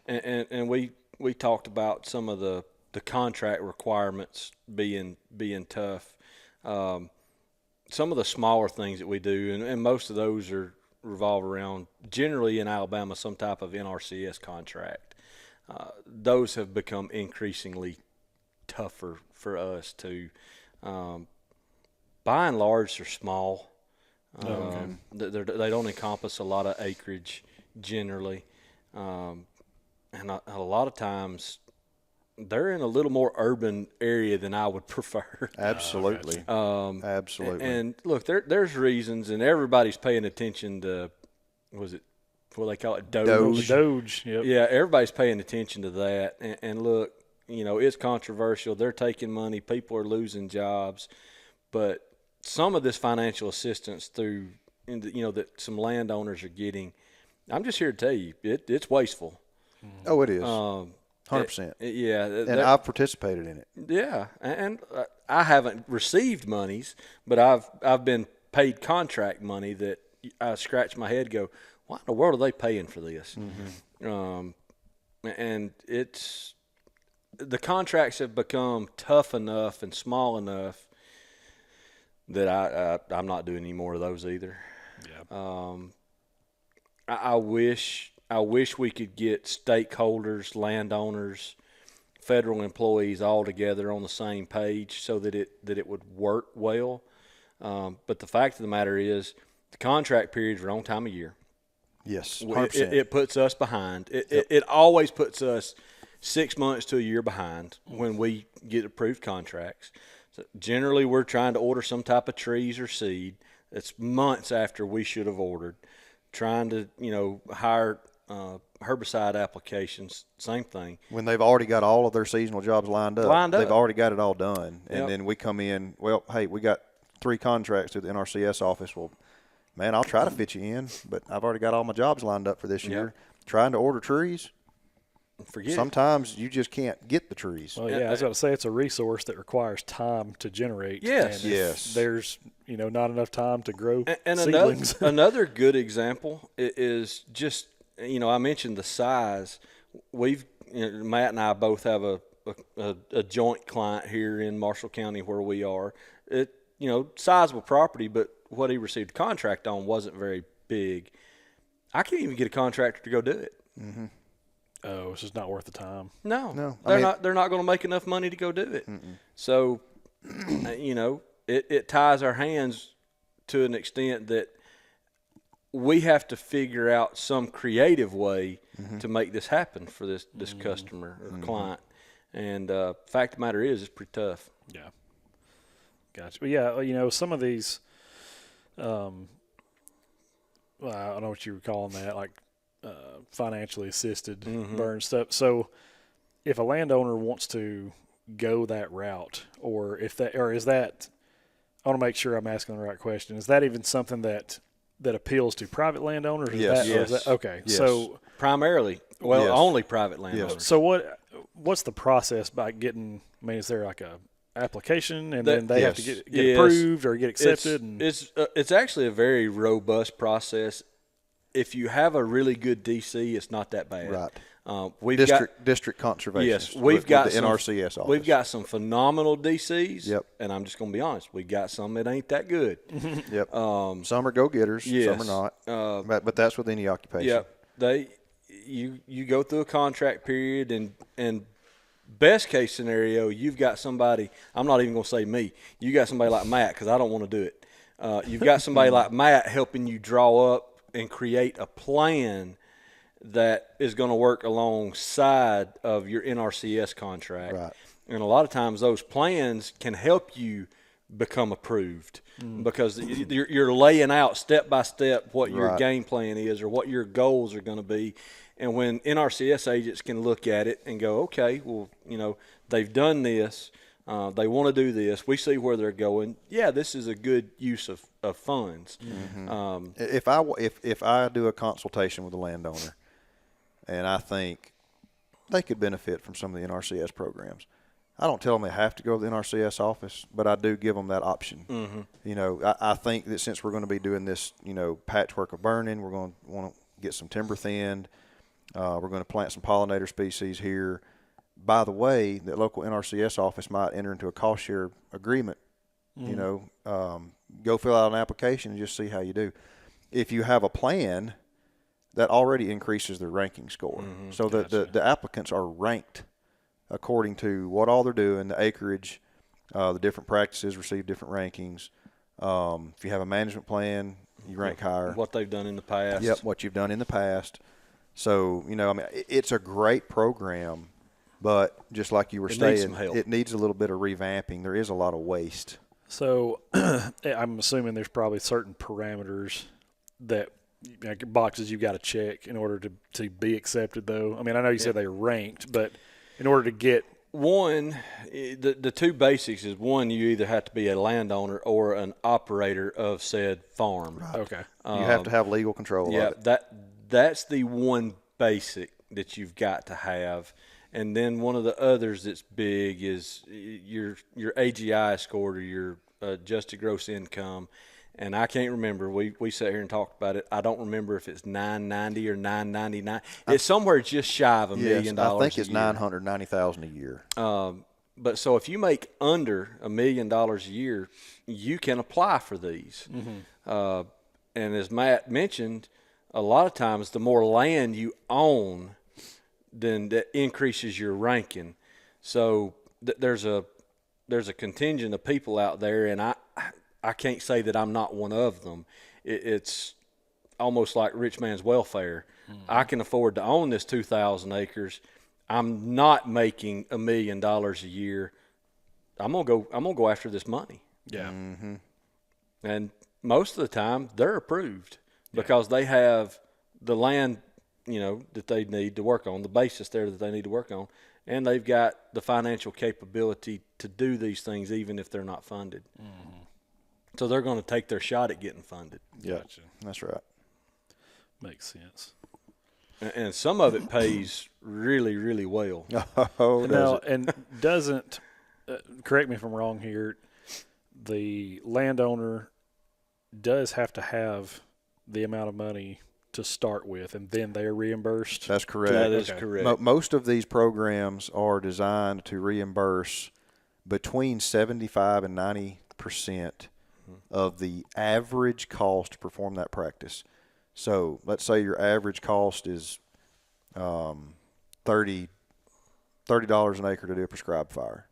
And we talked about some of the contract requirements being tough. Some of the smaller things that we do, and most of those revolve around generally in Alabama some type of NRCS contract. Those have become increasingly tougher for us to. By and large, they're small. They don't encompass a lot of acreage generally. And a lot of times they're in a little more urban area than I would prefer. Absolutely. Absolutely. And look, there's reasons, and everybody's paying attention to, what they call it, Doge? Doge. Yep. Yeah, everybody's paying attention to that. And look, it's controversial. They're taking money. People are losing jobs. But some of this financial assistance that some landowners are getting, I'm just here to tell you, it's wasteful. Oh, it is. 100%. Yeah. And I've participated in it. Yeah, and I haven't received monies, but I've been paid contract money that I scratch my head, go, why in the world are they paying for this? And the contracts have become tough enough and small enough that I'm not doing any more of those either. Yeah. I wish we could get stakeholders, landowners, federal employees all together on the same page so that it would work well. But the fact of the matter is, the contract period's the wrong time of year. Yes, 100%. It puts us behind. It always puts us 6 months to a year behind when we get approved contracts. So generally, we're trying to order some type of trees or seed. It's months after we should have ordered. Trying to hire herbicide applications, same thing. When they've already got all of their seasonal jobs lined up. They've already got it all done. And then we come in, well, hey, we got 3 contracts through the NRCS office. Well, man, I'll try to fit you in, but I've already got all my jobs lined up for this year. Trying to order trees, sometimes you just can't get the trees. Well, yeah, I was about to say it's a resource that requires time to generate. Yes. And if there's not enough time to grow and seedlings. another good example is just I mentioned the size. Matt and I both have a joint client here in Marshall County where we are. Sizable property, but what he received a contract on wasn't very big. I can't even get a contractor to go do it. Mm-hmm. Oh, it's just not worth the time. No. They're not going to make enough money to go do it. So, it ties our hands to an extent that we have to figure out some creative way to make this happen for this customer or client. And fact of the matter is, it's pretty tough. Yeah. Gotcha. But yeah, some of these, I don't know what you were calling that, like financially assisted burn stuff. So if a landowner wants to go that route, or is that, I want to make sure I'm asking the right question. Is that even something that appeals to private landowners? Yes. Okay. Yes. So primarily. Well, Yes. only private landowners. Yes. So what's the process by getting? I mean, is there like a application and then they have to Yes. get Yes. approved or get accepted? It's actually a very robust process. If you have a really good DC, it's not that bad. Right. We've District conservation. Yes, we've got the some, NRCS office. We've got some phenomenal DCs. Yep. And I'm just going to be honest, we got some that ain't that good. Yep. Some are go-getters. yes. Some are not. But that's with any occupation. Yeah. You go through a contract period, and best case scenario, you've got somebody. I'm not even going to say me. You got somebody like Matt, because I don't want to do it. You've got somebody like Matt helping you draw up and create a plan that is going to work alongside of your NRCS contract. Right. And a lot of times those plans can help you become approved because you're laying out step by step what your Right. game plan is or what your goals are going to be. And when NRCS agents can look at it and go, okay, well, they've done this. They want to do this. We see where they're going. Yeah, this is a good use of funds. Mm-hmm. If I do a consultation with a landowner and I think they could benefit from some of the NRCS programs, I don't tell them they have to go to the NRCS office, but I do give them that option. Mm-hmm. I think that since we're going to be doing this, patchwork of burning, we're going to want to get some timber thinned. We're going to plant some pollinator species here. By the way, the local NRCS office might enter into a cost share agreement. Go fill out an application and just see how you do. If you have a plan, that already increases their ranking score. So the applicants are ranked according to what all they're doing, the acreage, the different practices receive different rankings. If you have a management plan, you rank higher. What they've done in the past. Yep, what you've done in the past. So, it's a great program, but just like you were It needs saying, some help. it needs a little bit of revamping. There is a lot of waste. So I'm assuming there's probably certain parameters that boxes you've got to check in order to be accepted, though. I mean, I know you said they're ranked, but in order to get the two basics is one, you either have to be a landowner or an operator of said farm. Right. okay, You have to have legal control Yeah, of it. that's the one basic that you've got to have. And then one of the others that's big is your AGI score, or your adjusted gross income. And I can't remember. We sat here and talked about it. I don't remember if it's $990 or $999. It's somewhere just shy of $1 million. I think it's a year. $990,000 a year. But so if you make under $1 million a year, you can apply for these. And as Matt mentioned, a lot of times the more land you own, then that increases your ranking. So there's a contingent of people out there, and I can't say that I'm not one of them. It's almost like rich man's welfare. I can afford to own this 2,000 acres. I'm not making $1 million a year. I'm gonna go after this money. yeah, And most of the time they're approved because they have the land, that they need to work on, the basis there that they need to work on, and they've got the financial capability to do these things even if they're not funded. So they're going to take their shot at getting funded. gotcha. That's right. Makes sense. And some of it pays really, really well. Oh, Now, and doesn't correct me if I'm wrong here. The landowner does have to have the amount of money to start with, and then they're reimbursed. That's correct. That is Okay. correct. Most of these programs are designed to reimburse between 75 and 90% of the average cost to perform that practice. So let's say your average cost is $30 an acre to do a prescribed fire.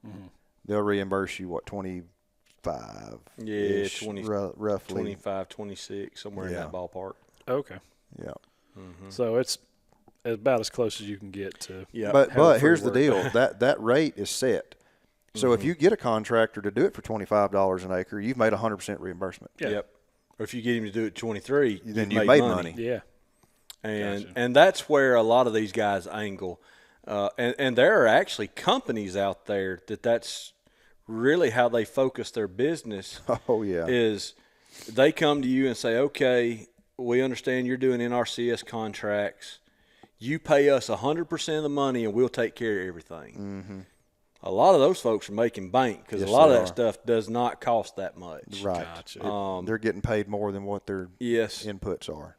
They'll reimburse you, what, 25? Yeah, 20, roughly. 25, 26, somewhere in Yeah. that ballpark. Okay, Yeah. so it's about as close as you can get to. Yeah. But here's the deal. That rate is set. So if you get a contractor to do it for $25 an acre, you've made 100% reimbursement. Yeah. Yep. Or if you get him to do it 23, Then you've you made money. Yeah, And Gotcha. and that's where a lot of these guys angle. And there are actually companies out there that's really how they focus their business. Oh, yeah. Is they come to you and say, okay, we understand you're doing NRCS contracts. You pay us 100% of the money, and we'll take care of everything. Mm-hmm. A lot of those folks are making bank because Yes, a lot of they that are. stuff does not cost that much. Right. Gotcha. They're getting paid more than what their Yes. inputs are.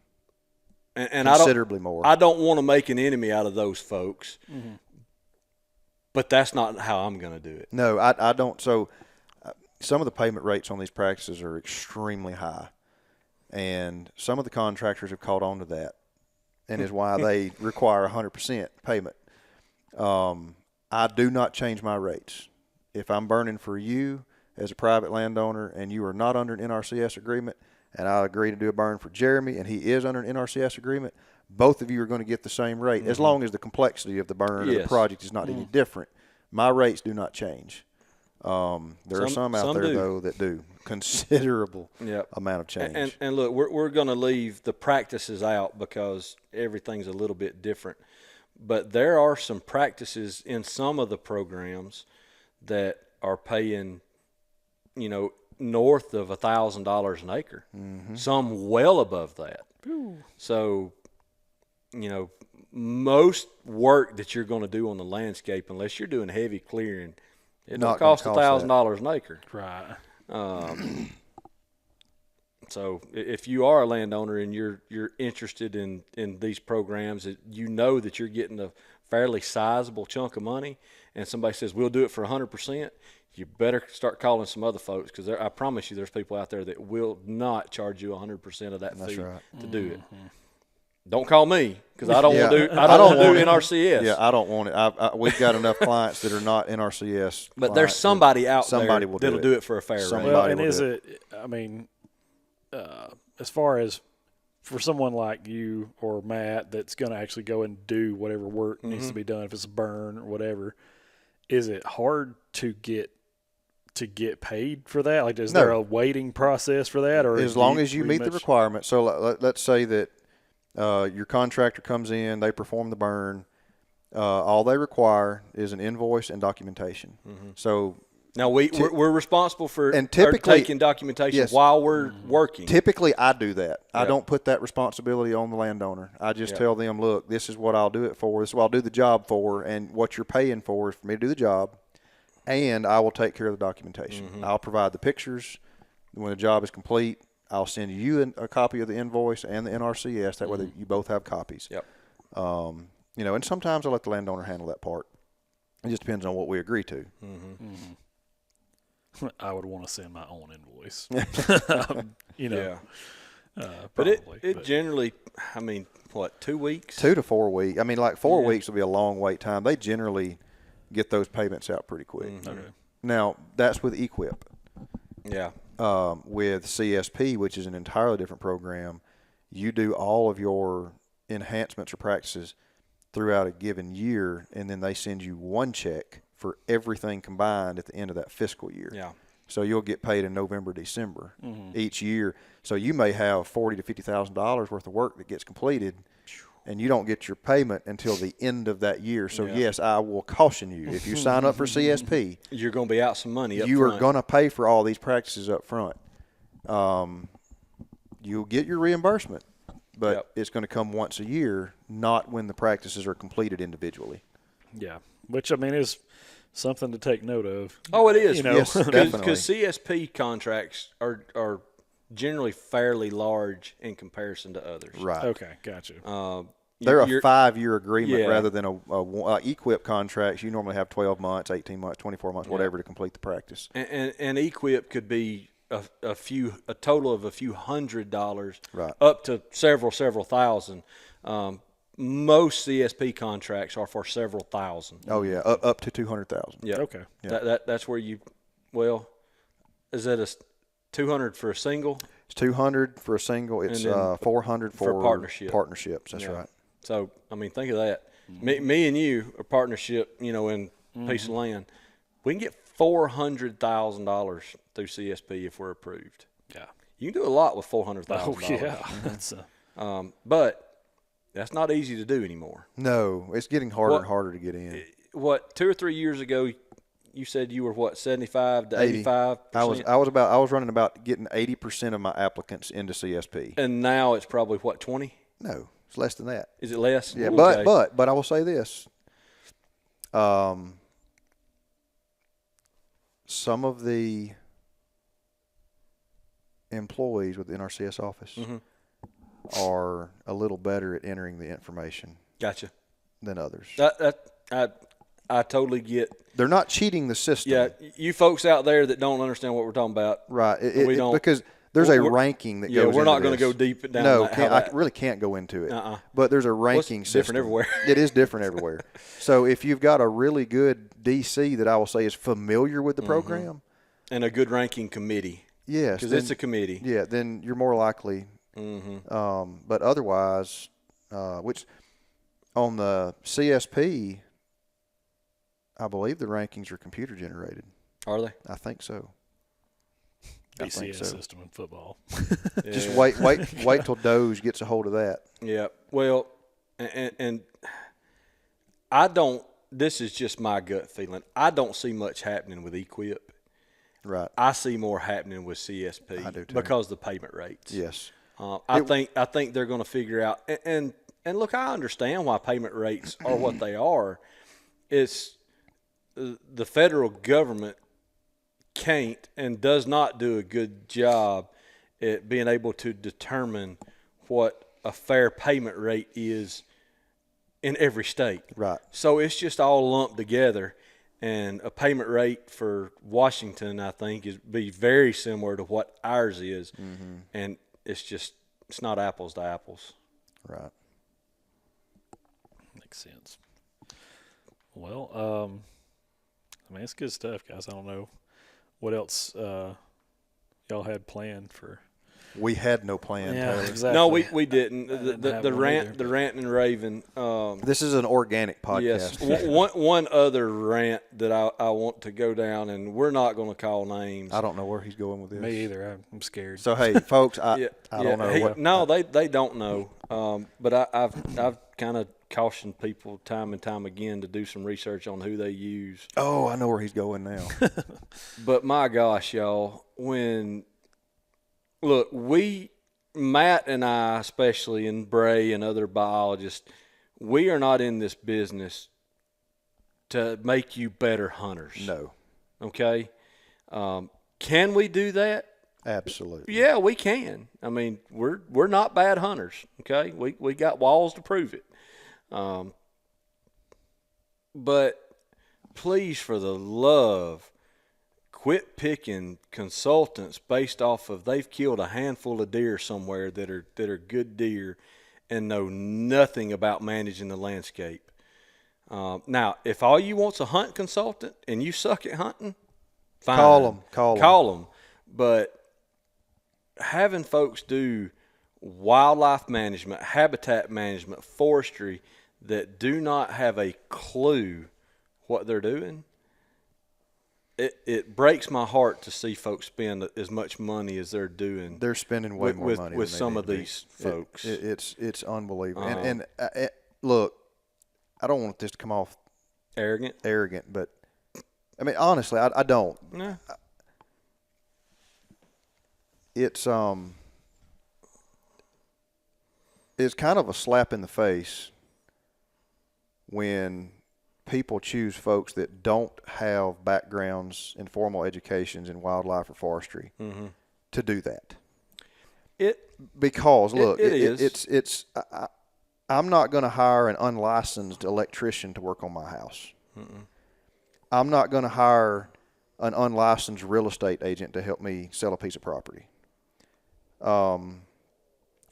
And Considerably more. I don't want to make an enemy out of those folks, Mm-hmm. but that's not how I'm going to do it. No, I don't. So some of the payment rates on these practices are extremely high, and some of the contractors have caught on to that, and is why they require 100% payment. I do not change my rates. If I'm burning for you as a private landowner and you are not under an NRCS agreement, and I agree to do a burn for Jeremy and he is under an NRCS agreement, both of you are going to get the same rate as long as the complexity of the burn or the Yes. project is not any different. My rates do not change. There are some out there, do. though, that do considerable Yep. amount of change. And look, we're going to leave the practices out because everything's a little bit different. But there are some practices in some of the programs that are paying, north of $1,000 an acre. Mm-hmm. Some well above that. So, most work that you're going to do on the landscape, unless you're doing heavy clearing, it Not don't gonna cost cost $1,000 an acre. Right. So if you are a landowner and you're interested in these programs, you know that you're getting a fairly sizable chunk of money, and somebody says we'll do it for 100%, you better start calling some other folks because I promise you there's people out there that will not charge you 100% of that That's fee right. to do it. Don't call me because I don't Yeah. want to do I don't want to do want it. NRCS. Yeah, I don't want it. We've got enough clients that are not NRCS. But there's somebody out somebody there will do that'll it. do it for a fair Somebody rate. Well, and will is do it? I mean, as far as for someone like you or Matt that's going to actually go and do whatever work needs to be done, if it's a burn or whatever, is it hard to get paid for that? Like, is there a waiting process for that, or as long as you meet the requirements? So let's say that your contractor comes in, they perform the burn. All they require is an invoice and documentation. So Now we're responsible for and typically- taking documentation yes. while we're working. typically, I do that. I Yep. don't put that responsibility on the landowner. I just Yep. tell them, look, this is what I'll do it for. This is what I'll do the job for, and what you're paying for is for me to do the job, and I will take care of the documentation. I'll provide the pictures. When the job is complete, I'll send you a copy of the invoice and the NRCS. That way you both have copies. Yep. And sometimes I let the landowner handle that part. It just depends on what we agree to. I would want to send my own invoice. Yeah. But Probably, it generally, 2 weeks? 2 to 4 weeks. I mean, like 4 weeks will be a long wait time. They generally get those payments out pretty quick. Okay. Now, that's with EQIP. Yeah. With CSP, which is an entirely different program, you do all of your enhancements or practices throughout a given year, and then they send you one check for everything combined at the end of that fiscal year. Yeah. So you'll get paid in November, December each year. So you may have $40,000 to $50,000 worth of work that gets completed, and you don't get your payment until the end of that year. So yes, I will caution you: if you sign up for CSP, You're going to be out some money up you front. are going to pay for all these practices up front. You'll get your reimbursement, but Yep. it's going to come once a year, not when the practices are completed individually. Yeah, which is something to take note of. Oh, it is. Yes, definitely. Because CSP contracts are generally fairly large in comparison to others. Right. Okay, gotcha. They're a You're- 5-year agreement Yeah. rather than a EQIP contracts. You normally have 12 months, 18 months, 24 months, whatever to complete the practice. And EQIP could be a total of a few $100s, Right. up to several thousand. Most CSP contracts are for several thousand. Oh yeah, up to 200,000. Yeah. Okay. That's where is that a 200 for a single? It's 200 for a single. It's And then 400 for partnership. partnerships. That's Yeah. right. So think of that. Me and you, a partnership, in piece of land, we can get $400,000 through CSP if we're approved. Yeah. You can do a lot with $400,000. Oh yeah. That's But that's not easy to do anymore. No, it's getting harder and harder to get in. 2 or 3 years ago, you said you were 75 to 80. 85%? I was running about getting 80% of my applicants into CSP. And now it's probably 20? No, It's less than that. Is it less? Yeah, Ooh, but okay. but I will say this. Some of the employees within our CS office are a little better at entering the information Gotcha. than others. I totally get. They're not cheating the system. Yeah, you folks out there that don't understand what we're talking about. Right. We don't, because there's a we're- ranking that Yeah, goes we're into not going to this. go deep down. No, that, how I that- really can't go into it. Uh-uh. But there's a ranking it's system. different everywhere. It is different everywhere. So if you've got a really good DC that I will say is familiar with the program, and a good ranking committee. yes, Because then- it's a committee. yeah, then you're more likely. But otherwise, which on the CSP, I believe the rankings are computer generated. Are they? I think so. I think BCS so. system in football. Just Yeah. wait till Doge gets a hold of that. Yeah. Well, and I don't. This is just my gut feeling. I don't see much happening with Equip. Right. I see more happening with CSP. I do too. Because of the payment rates. Yes. I think they're going to figure out. And look, I understand why payment rates are what they are. It's the federal government can't and does not do a good job at being able to determine what a fair payment rate is in every state. Right. So it's just all lumped together, and a payment rate for Washington, I think, is be very similar to what ours is, and it's not apples to apples. Right. Makes sense. Well, I mean, it's good stuff, guys. I don't know what else y'all had planned for. We had no plan, Taylor. exactly. No, we didn't. didn't have The one rant, either. the Ranting and Raving. This is an organic Yes. podcast. One other rant that I want to go down, and we're not going to call names. I don't know where he's going with this. Me either. I'm scared. So hey, folks, I don't know what. No, they don't know. But I've kind of cautioned people time and time again to do some research on who they use. Oh, I know where he's going now. But my gosh, y'all, look, Matt and I, especially, and Bray and other biologists, we are not in this business to make you better hunters. No, Okay? Can we do that? absolutely. Yeah, we can. I mean, we're not bad hunters. Okay? We got walls to prove it. But please, for the love, quit picking consultants based off of they've killed a handful of deer somewhere that are good deer and know nothing about managing the landscape. Now, if all you want's a hunt consultant and you suck at hunting, fine. Call them. But having folks do wildlife management, habitat management, forestry that do not have a clue what they're doing, it breaks my heart to see folks spend as much money as they're doing. They're spending way more money with than they some need of to be. these folks. It's unbelievable. And look, I don't want this to come off arrogant. but I mean honestly, I don't. No. It's kind of a slap in the face when people choose folks that don't have backgrounds in formal educations in wildlife or forestry to do that. Because look, I'm not going to hire an unlicensed electrician to work on my house. I'm not going to hire an unlicensed real estate agent to help me sell a piece of property.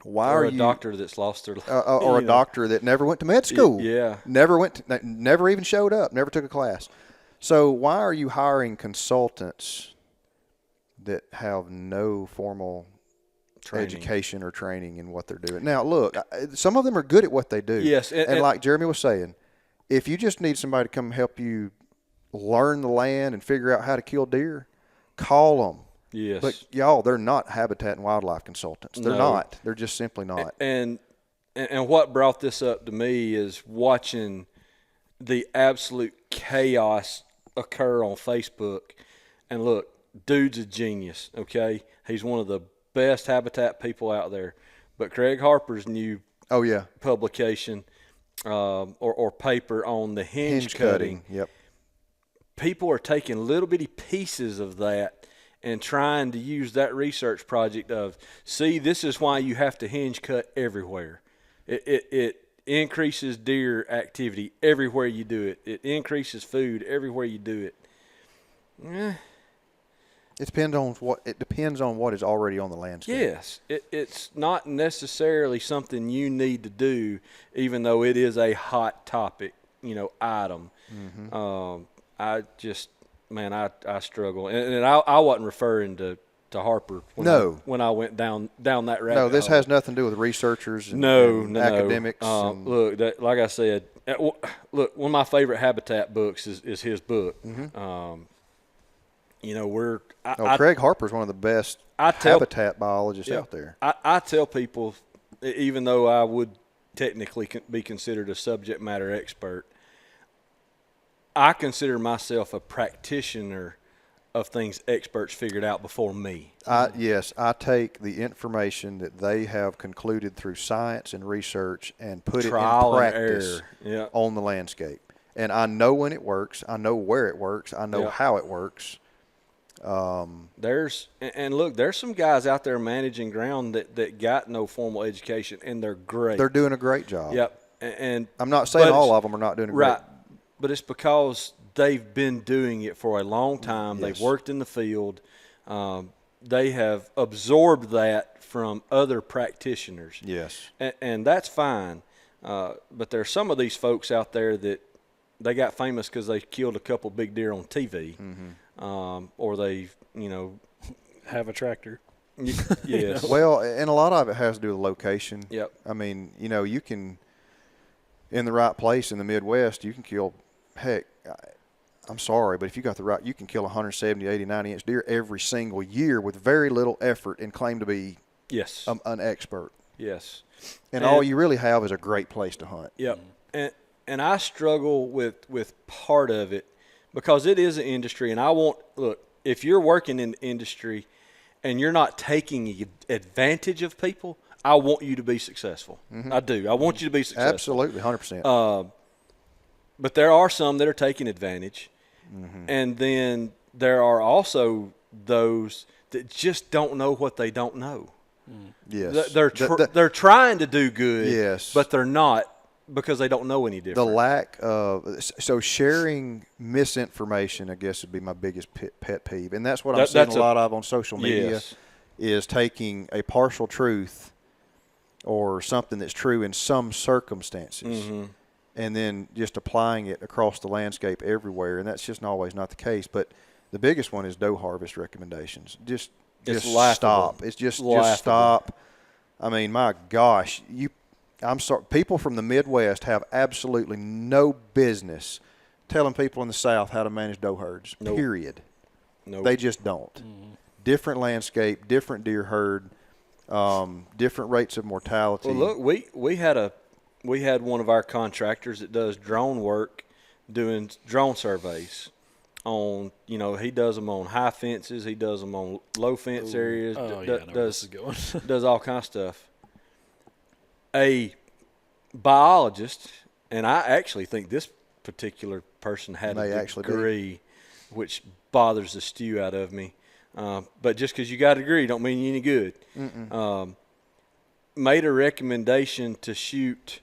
Why Or are a you doctor that's lost their or a doctor that never went to med school? Yeah. Never even showed up. Never took a class. So why are you hiring consultants that have no formal education or training in what they're doing? Now, look, some of them are good at what they do. Yes, and like Jeremy was saying, if you just need somebody to come help you learn the land and figure out how to kill deer, call them. Yes. But y'all, they're not habitat and wildlife consultants. They're No. not. They're just simply not. And what brought this up to me is watching the absolute chaos occur on Facebook. And look, dude's a genius, okay? He's one of the best habitat people out there. But Craig Harper's new Oh yeah, publication or paper on the hinge cutting. Yep. People are taking little bitty pieces of that and trying to use that research project of, see, this is why you have to hinge cut everywhere. It increases deer activity everywhere you do it. It increases food everywhere you do it. It depends on what is already on the landscape. Yes, it's not necessarily something you need to do, even though it is a hot topic, item. I just, man, I struggle, and I wasn't referring to Harper when I went down that rabbit hole. No, this has nothing to do with researchers and, academics. Look, like I said, look, one of my favorite habitat books is his book. Craig Harper's one of the best habitat biologists out there. I tell people, even though I would technically be considered a subject matter expert, I consider myself a practitioner of things experts figured out before me. Yes, I take the information that they have concluded through science and research and put Trial it in practice on the landscape. And I know when it works. I know where it works. I know how it works. There's some guys out there managing ground that got no formal education, and they're great. They're doing a great job. Yep. And I'm not saying all of them are not doing a great job. Right. But it's because they've been doing it for a long time. Yes. They've worked in the field. They have absorbed that from other practitioners. Yes. And that's fine. But there's some of these folks out there that they got famous because they killed a couple big deer on TV. Or they, have a tractor. Yes. Well, and a lot of it has to do with location. Yep. I mean, you can, in the right place in the Midwest, you can kill, heck, I'm sorry, but if you got the right, you can kill 170, 80, 90-inch deer every single year with very little effort and claim to be an expert. Yes. And all you really have is a great place to hunt. Yep. And I struggle with part of it because it is an industry, and if you're working in the industry and you're not taking advantage of people, I want you to be successful. I do. I want you to be successful. Absolutely, 100%. But there are some that are taking advantage. And then there are also those that just don't know what they don't know. Yes. They're trying to do good, yes, but they're not because they don't know any different. The lack of – so sharing misinformation, I guess, would be my biggest pet peeve. And that's what I'm seeing a lot of on social media is taking a partial truth or something that's true in some circumstances and then just applying it across the landscape everywhere. And that's just always not the case. But the biggest one is doe harvest recommendations. Just stop. It's just stop. I mean, my gosh, I'm sorry. People from the Midwest have absolutely no business telling people in the South how to manage doe herds. Nope. Period. Nope. They just don't. Different landscape, different deer herd, different rates of mortality. Well, look, we had one of our contractors that does drone work, doing drone surveys. On he does them on high fences, he does them on low fence areas. Does all kinds of stuff. A biologist, and I actually think this particular person had a degree, which bothers the stew out of me. But just because you got a degree don't mean you're any good. Made a recommendation to shoot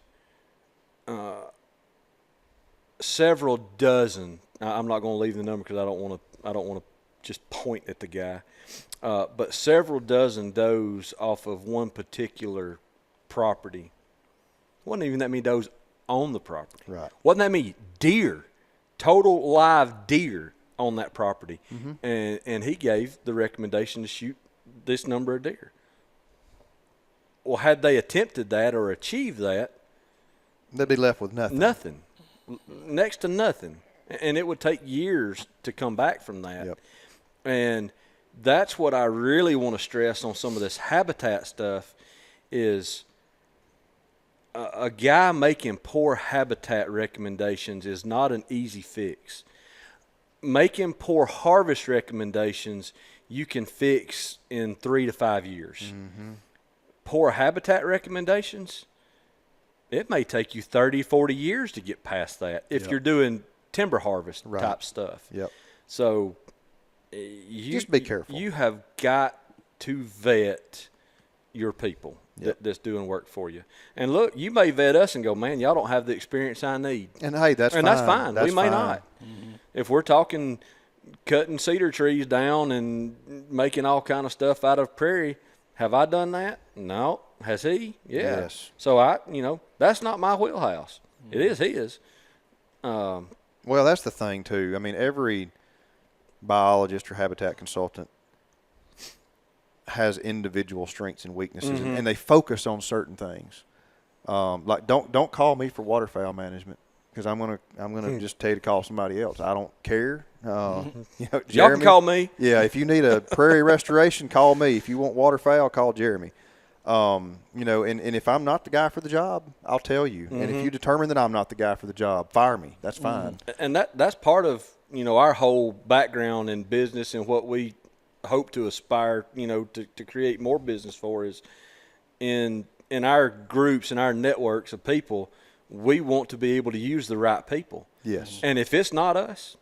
several dozen. I'm not going to leave the number because I don't want to just point at the guy. But several dozen does off of one particular property. Wasn't even that many does on the property. Right. Wasn't that many deer, total live deer on that property. And he gave the recommendation to shoot this number of deer. Well, had they attempted that or achieved that, they'd be left with nothing. Nothing. Next to nothing. And it would take years to come back from that. Yep. And that's what I really want to stress on some of this habitat stuff is a guy making poor habitat recommendations is not an easy fix. Making poor harvest recommendations you can fix in 3 to 5 years. Poor habitat recommendations, it may take you 30, 40 years to get past that if you're doing timber harvest type stuff. Yep. So just be careful. You have got to vet your people that's doing work for you. And look, you may vet us and go, man, y'all don't have the experience I need. And hey, that's fine. That's fine. That's we may fine. not. Mm-hmm. If we're talking cutting cedar trees down and making all kind of stuff out of prairie, have I done that? No. Has he? Yeah. Yes. So that's not my wheelhouse. It is his. Well, that's the thing too. I mean, every biologist or habitat consultant has individual strengths and weaknesses, and they focus on certain things. Like don't call me for waterfowl management because I'm gonna just tell you to call somebody else. I don't care. Jeremy, y'all can call me. Yeah, if you need a prairie restoration, call me. If you want waterfowl, call Jeremy. And if I'm not the guy for the job, I'll tell you. And if you determine that I'm not the guy for the job, fire me. That's fine. And that's part of our whole background in business and what we hope to aspire to create more business for is in our groups and our networks of people. We want to be able to use the right people. Yes. And if it's not us,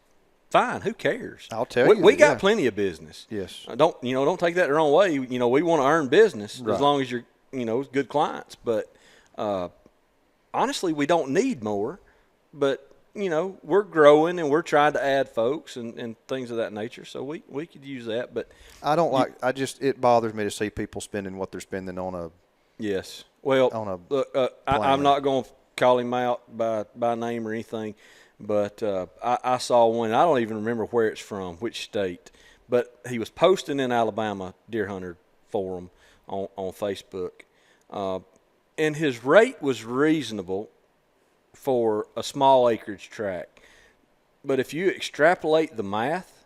fine. Who cares? I'll tell you. We got plenty of business. Yes. Don't take that the wrong way. We want to earn business Right. as long as you're good clients. But honestly, we don't need more. But we're growing and we're trying to add folks and things of that nature. So we could use that. But I don't it bothers me to see people spending what they're spending on a. Yes. Well, look, I'm not going to call him out by name or anything, but I saw one. I don't even remember where it's from, which state, but he was posting in Alabama Deer Hunter Forum on Facebook, and his rate was reasonable for a small acreage tract. But if you extrapolate the math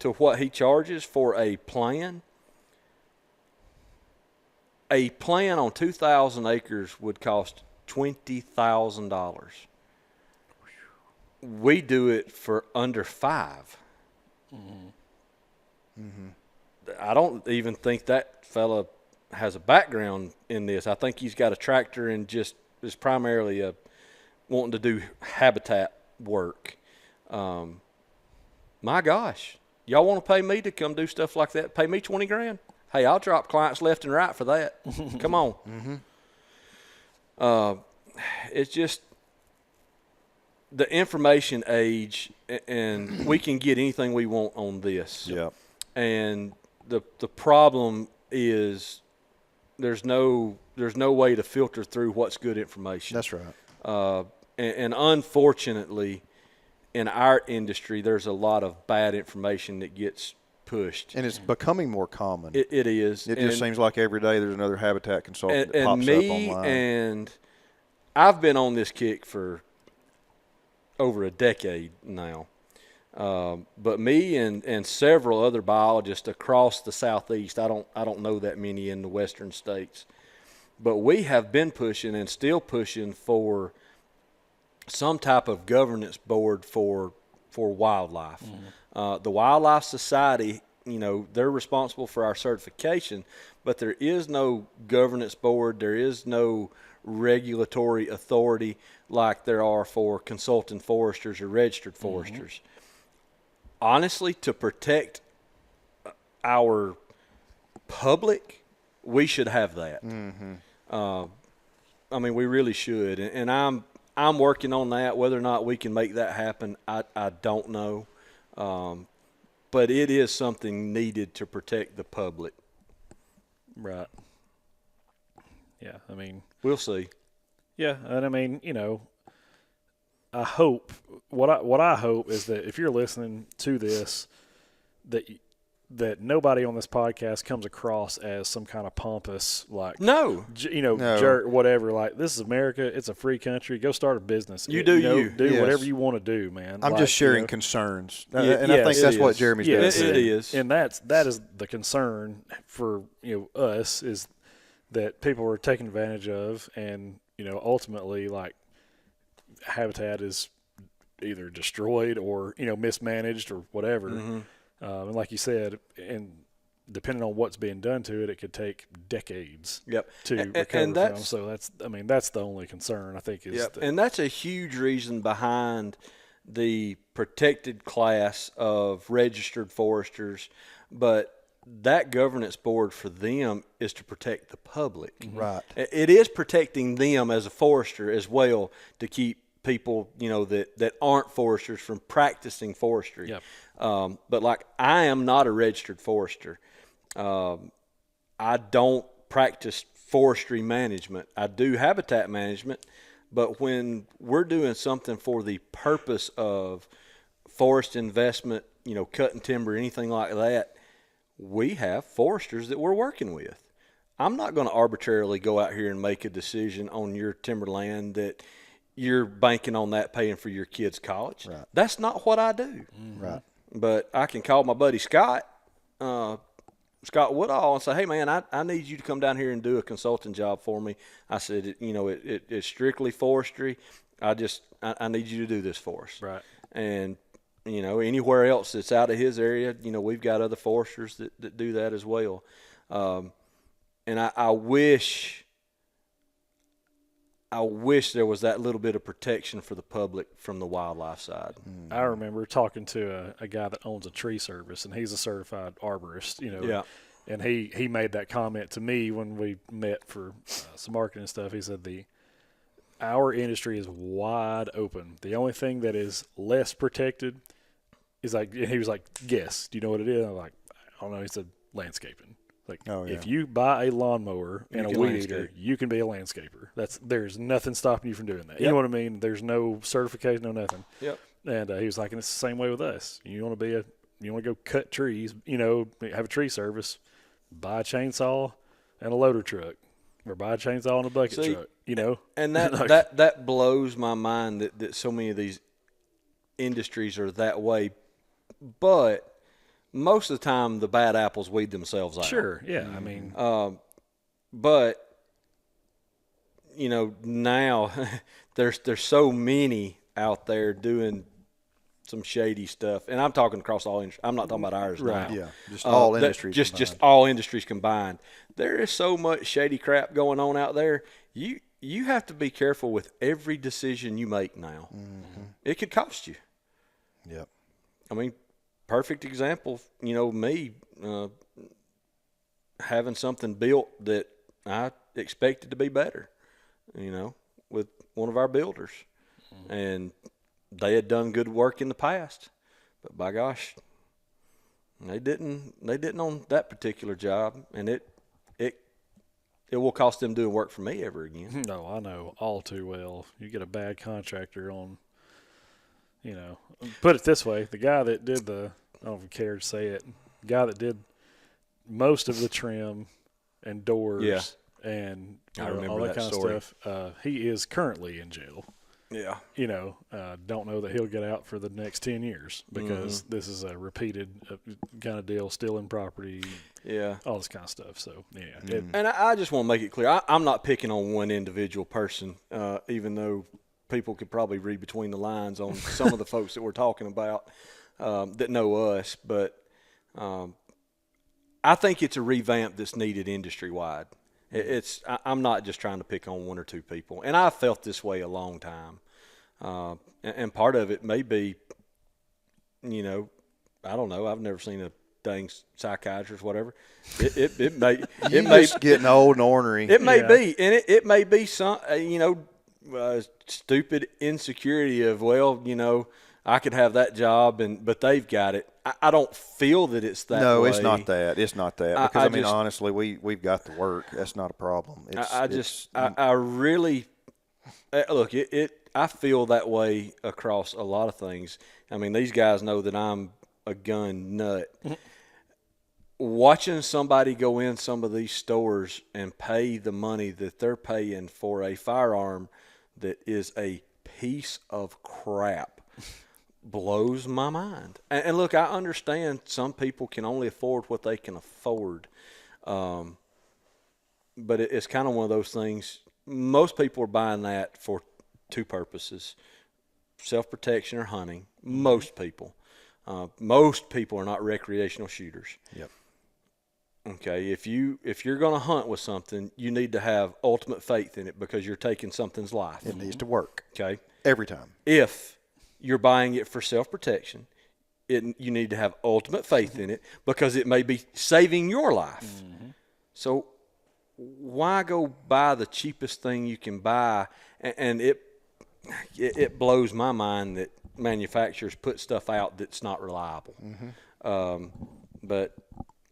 to what he charges for a plan on 2,000 acres would cost $20,000. We do it for under $5. I don't even think that fella has a background in this. I think he's got a tractor and just is primarily wanting to do habitat work. My gosh, y'all want to pay me to come do stuff like that? Pay me $20,000. Hey, I'll drop clients left and right for that. Come on. It's just the information age, and we can get anything we want on this. Yeah. And the problem is there's no way to filter through what's good information. That's right. And unfortunately, in our industry, there's a lot of bad information that gets pushed. And it's becoming more common. It is. It just seems like every day there's another habitat consultant that pops up online. And I've been on this kick for over a decade now. But me and several other biologists across the Southeast, I don't know that many in the western states, but we have been pushing and still pushing for some type of governance board for wildlife. The Wildlife Society, they're responsible for our certification, but there is no governance board. There is no regulatory authority like there are for consultant foresters or registered foresters. Honestly, to protect our public, we should have that. I mean, we really should. And I'm working on that. Whether or not we can make that happen, I don't know. But it is something needed to protect the public. Right. Yeah, I mean, we'll see. Yeah, and I mean, I hope what I hope is that if you're listening to this, that nobody on this podcast comes across as some kind of pompous, like, no. Jerk, whatever. Like, this is America. It's a free country. Go start a business. Do whatever you want to do, man. I'm just sharing concerns, and yes, I think that's what Jeremy's doing. It is, and that is the concern for us, is that people are taken advantage of, and ultimately, like, habitat is either destroyed or mismanaged or whatever. And like you said, and depending on what's being done to it, it could take decades Yep. to recover from. So that's the only concern I think is. Yep. And that's a huge reason behind the protected class of registered foresters, but that governance board for them is to protect the public. Right. It is protecting them as a forester as well, to keep people, that aren't foresters from practicing forestry. Yep. But like, I am not a registered forester. I don't practice forestry management. I do habitat management, but when we're doing something for the purpose of forest investment, cutting timber, anything like that, we have foresters that we're working with. I'm not going to arbitrarily go out here and make a decision on your timberland that you're banking on that paying for your kids' college. Right. That's not what I do. Right. But I can call my buddy Scott Woodall, and say, hey, man, I need you to come down here and do a consulting job for me. I said, it's strictly forestry. I need you to do this for us. Right. And, anywhere else that's out of his area, we've got other foresters that do that as well. And I wish there was that little bit of protection for the public from the wildlife side. I remember talking to a guy that owns a tree service, and he's a certified arborist, Yeah. And he made that comment to me when we met for some marketing and stuff. He said our industry is wide open. The only thing that is less protected is he was like, guess, do you know what it is? I'm like, I don't know. He said landscaping. Like, if you buy a lawnmower and a weed eater, you can be a landscaper. There's nothing stopping you from doing that. Yep. You know what I mean? There's no certification, no nothing. Yep. And he was like, and it's the same way with us. You want to go cut trees, have a tree service, buy a chainsaw and a loader truck, or buy a chainsaw and a bucket truck, And that blows my mind that so many of these industries are that way. But most of the time, the bad apples weed themselves out. Sure, yeah. I mean, but now there's so many out there doing some shady stuff, and I'm talking across all industries. I'm not talking about ours Right. now. Yeah. Just all industries. Just all industries combined. There is so much shady crap going on out there. You have to be careful with every decision you make now. Mm-hmm. It could cost you. Yep. I mean, perfect example, me having something built that I expected to be better, with one of our builders. Mm-hmm. And they had done good work in the past, but by gosh, they didn't on that particular job, and it will cost them doing work for me ever again. No, I know all too well. You get a bad contractor on, put it this way, the guy that did I don't even care to say it, the guy that did most of the trim and doors and I remember all that kind story. of stuff, he is currently in jail. Yeah. Don't know that he'll get out for the next 10 years because this is a repeated kind of deal, stealing property, all this kind of stuff. So, yeah. And I just want to make it clear, I'm not picking on one individual person, even though people could probably read between the lines on some of the folks that we're talking about that know us. But I think it's a revamp that's needed industry-wide. I'm not just trying to pick on one or two people. And I've felt this way a long time. And part of it may be, I don't know. I've never seen a dang psychiatrist, whatever. It may just getting old and ornery. It may be, and it may be some, stupid insecurity of, I could have that job, but they've got it. I don't feel that it's that way. No, it's not that. It's not that. Because, honestly, we've got the work. That's not a problem. I really look. I feel that way across a lot of things. I mean, these guys know that I'm a gun nut. Watching somebody go in some of these stores and pay the money that they're paying for a firearm that is a piece of crap blows my mind. And look, I understand some people can only afford what they can afford. But it's kind of one of those things. Most people are buying that for two purposes: self-protection or hunting. Most people. Most people are not recreational shooters. Yep. Okay, if you're going to hunt with something, you need to have ultimate faith in it because you're taking something's life. It needs to work Okay, every time. if you're buying it for self-protection, you need to have ultimate faith in it because it may be saving your life. So why go buy the cheapest thing you can buy? And it blows my mind that manufacturers put stuff out that's not reliable. But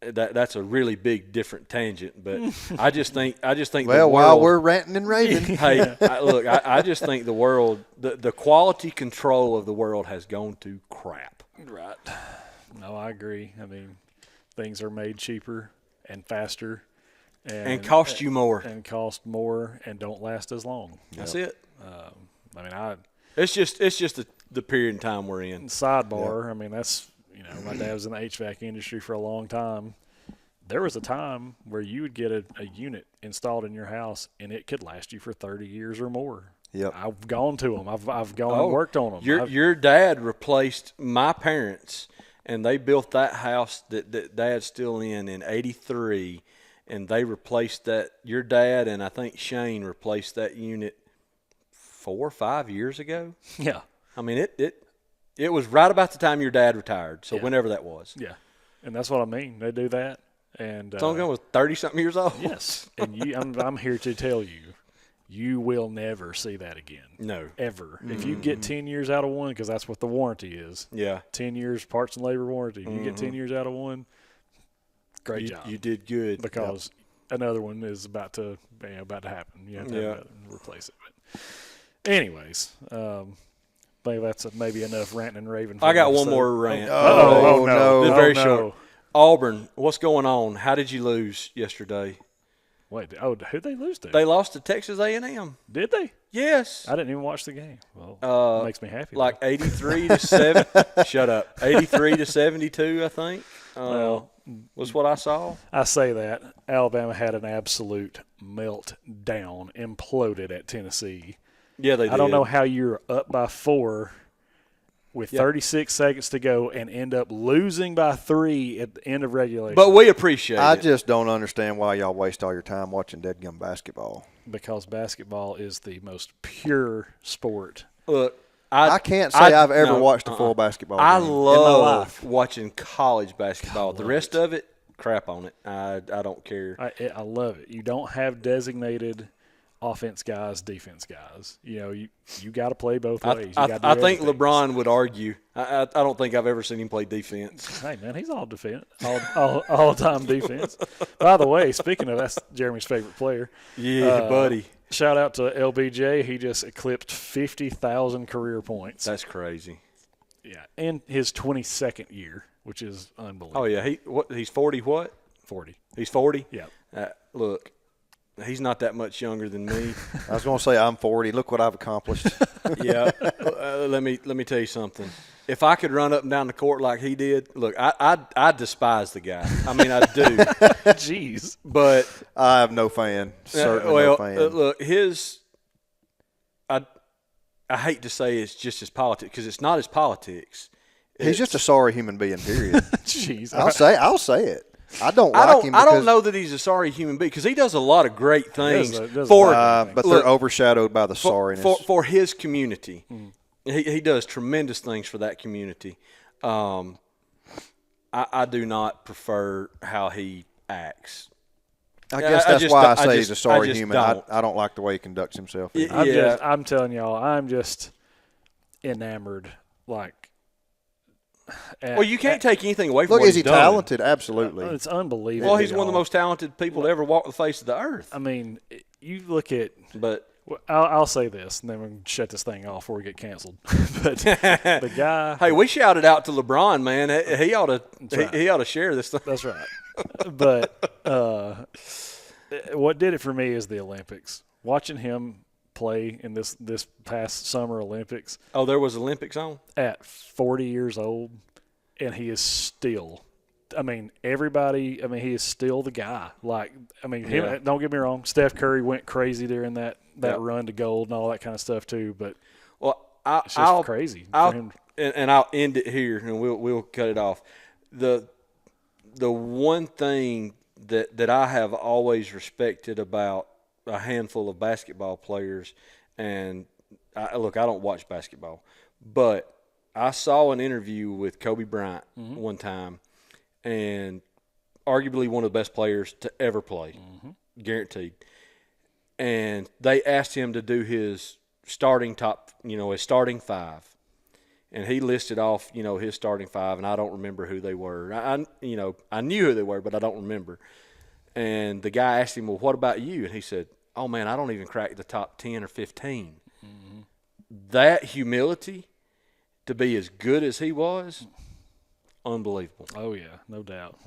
that's a really big different tangent. But I just think Well, while we're ranting and raving, hey, I just think the world, the quality control of the world has gone to crap. Right. No, I agree. I mean, things are made cheaper and faster. And cost you more. And cost more and don't last as long. That's it. I mean, It's just the period in time we're in. Sidebar, I mean, that's, my dad was in the HVAC industry for a long time. There was a time where you would get a unit installed in your house and it could last you for 30 years or more. Yep. I've gone to them. I've gone and worked on them. Your dad replaced my parents, and they built that house that Dad's still in '83, and they replaced that. Your dad and I think Shane replaced that unit 4 or 5 years ago. Yeah. I mean, it was right about the time your dad retired, so whenever that was. Yeah. And that's what I mean. They do that. And Tonga was 30-something years old. Yes. And I'm here to tell you, you will never see that again. No. Ever. If you get 10 years out of one, because that's what the warranty is. Yeah. 10 years parts and labor warranty. If you get 10 years out of one, great job. You did good. Because another one is about to happen. You have to replace it. But anyways, maybe that's maybe enough ranting and raving. I got one more rant. Oh, no. This is very no. short. Auburn, what's going on? How did you lose yesterday? Wait, who'd they lose to? They lost to Texas A&M. Did they? Yes. I didn't even watch the game. Well, makes me happy. Like 83 to 7. Shut up. 83 to 72, I think. Was what I saw. I say that Alabama had an absolute meltdown, imploded at Tennessee. Yeah, they did. I don't know how you're up by 4 with 36 seconds to go and end up losing by 3 at the end of regulation. But we appreciate it. I just don't understand why y'all waste all your time watching deadgum basketball. Because basketball is the most pure sport. Look, I can't say I've ever watched a full basketball game. I in my love life. watching college basketball. The rest of it, crap on it. I don't care. I love it. You don't have designated offense guys, defense guys. You got to play both ways. I think LeBron would argue. I don't think I've ever seen him play defense. Hey, man, he's all defense, all-time defense. By the way, speaking of, that's Jeremy's favorite player. Yeah, buddy. Shout out to LBJ. He just eclipsed 50,000 career points. That's crazy. Yeah, in his 22nd year, which is unbelievable. Oh, yeah. He's 40 what? 40. He's 40? Yeah. Look. He's not that much younger than me. I was going to say I'm 40. Look what I've accomplished. Yeah. Let me tell you something. If I could run up and down the court like he did, look, I despise the guy. I mean, I do. Jeez. But I have no fan. Certainly no fan. Look, I hate to say it's just his politics because it's not his politics. He's just a sorry human being. Period. Jeez. I'll say it. I don't like him. I don't know that he's a sorry human being because he does a lot of great things but they're overshadowed by the sorriness for his community. He does tremendous things for that community. I do not prefer how he acts. I guess that's why I say he's a sorry human. I don't like the way he conducts himself. I'm telling y'all, I'm just enamored. Well, you can't take anything away from Look, what is he's he done. talented? Absolutely. It's unbelievable. Well, he's one of the most talented people to ever walk the face of the earth. I mean, you look at – But I'll say this, and then we can shut this thing off before we get canceled. But the guy – hey, we shouted out to LeBron, man. He ought to share this thing. That's right. But what did it for me is the Olympics. Watching him play in this past summer Olympics. Oh, there was Olympics on? At 40 years old, and he is still – he is still the guy. Don't get me wrong, Steph Curry went crazy during that run to gold and all that kind of stuff too, but it's just crazy for him. And I'll end it here, and we'll cut it off. The one thing that I have always respected about a handful of basketball players, and I don't watch basketball, but I saw an interview with Kobe Bryant one time, and arguably one of the best players to ever play, guaranteed. And they asked him to do his starting his starting five. And he listed off, his starting five, and I don't remember who they were. I knew who they were, but I don't remember. And the guy asked him, well, what about you? And he said, oh, man, I don't even crack the top 10 or 15. That humility to be as good as he was, unbelievable. Oh, yeah, no doubt.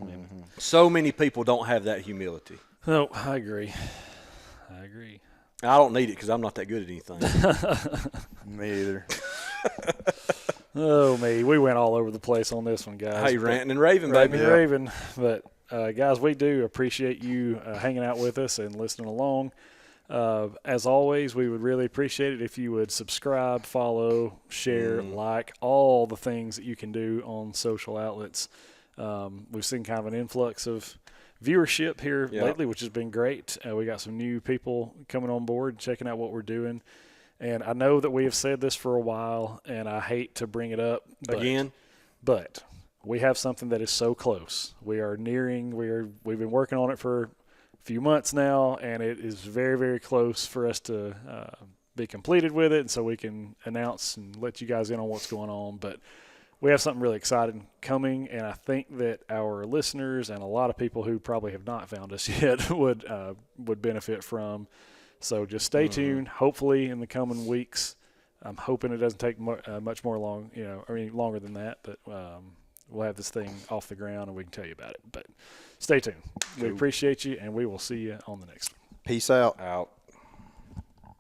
So many people don't have that humility. No, I agree. I don't need it because I'm not that good at anything. Me either. Oh, me. We went all over the place on this one, guys. Hey, ranting and raving, baby. Raving. But, guys, we do appreciate you hanging out with us and listening along. As always, we would really appreciate it if you would subscribe, follow, share, like, all the things that you can do on social outlets. We've seen kind of an influx of viewership here lately, which has been great. We got some new people coming on board, checking out what we're doing. And I know that we have said this for a while, and I hate to bring it up again, but we have something that is so close. We are nearing. We've been working on it for a few months now, and it is very, very close for us to be completed with it, and so we can announce and let you guys in on what's going on. But we have something really exciting coming, and I think that our listeners and a lot of people who probably have not found us yet would benefit from. So just stay tuned. Hopefully in the coming weeks, I'm hoping it doesn't take much more longer than that, but we'll have this thing off the ground and we can tell you about it. But stay tuned. We appreciate you, and we will see you on the next one. Peace out. Out.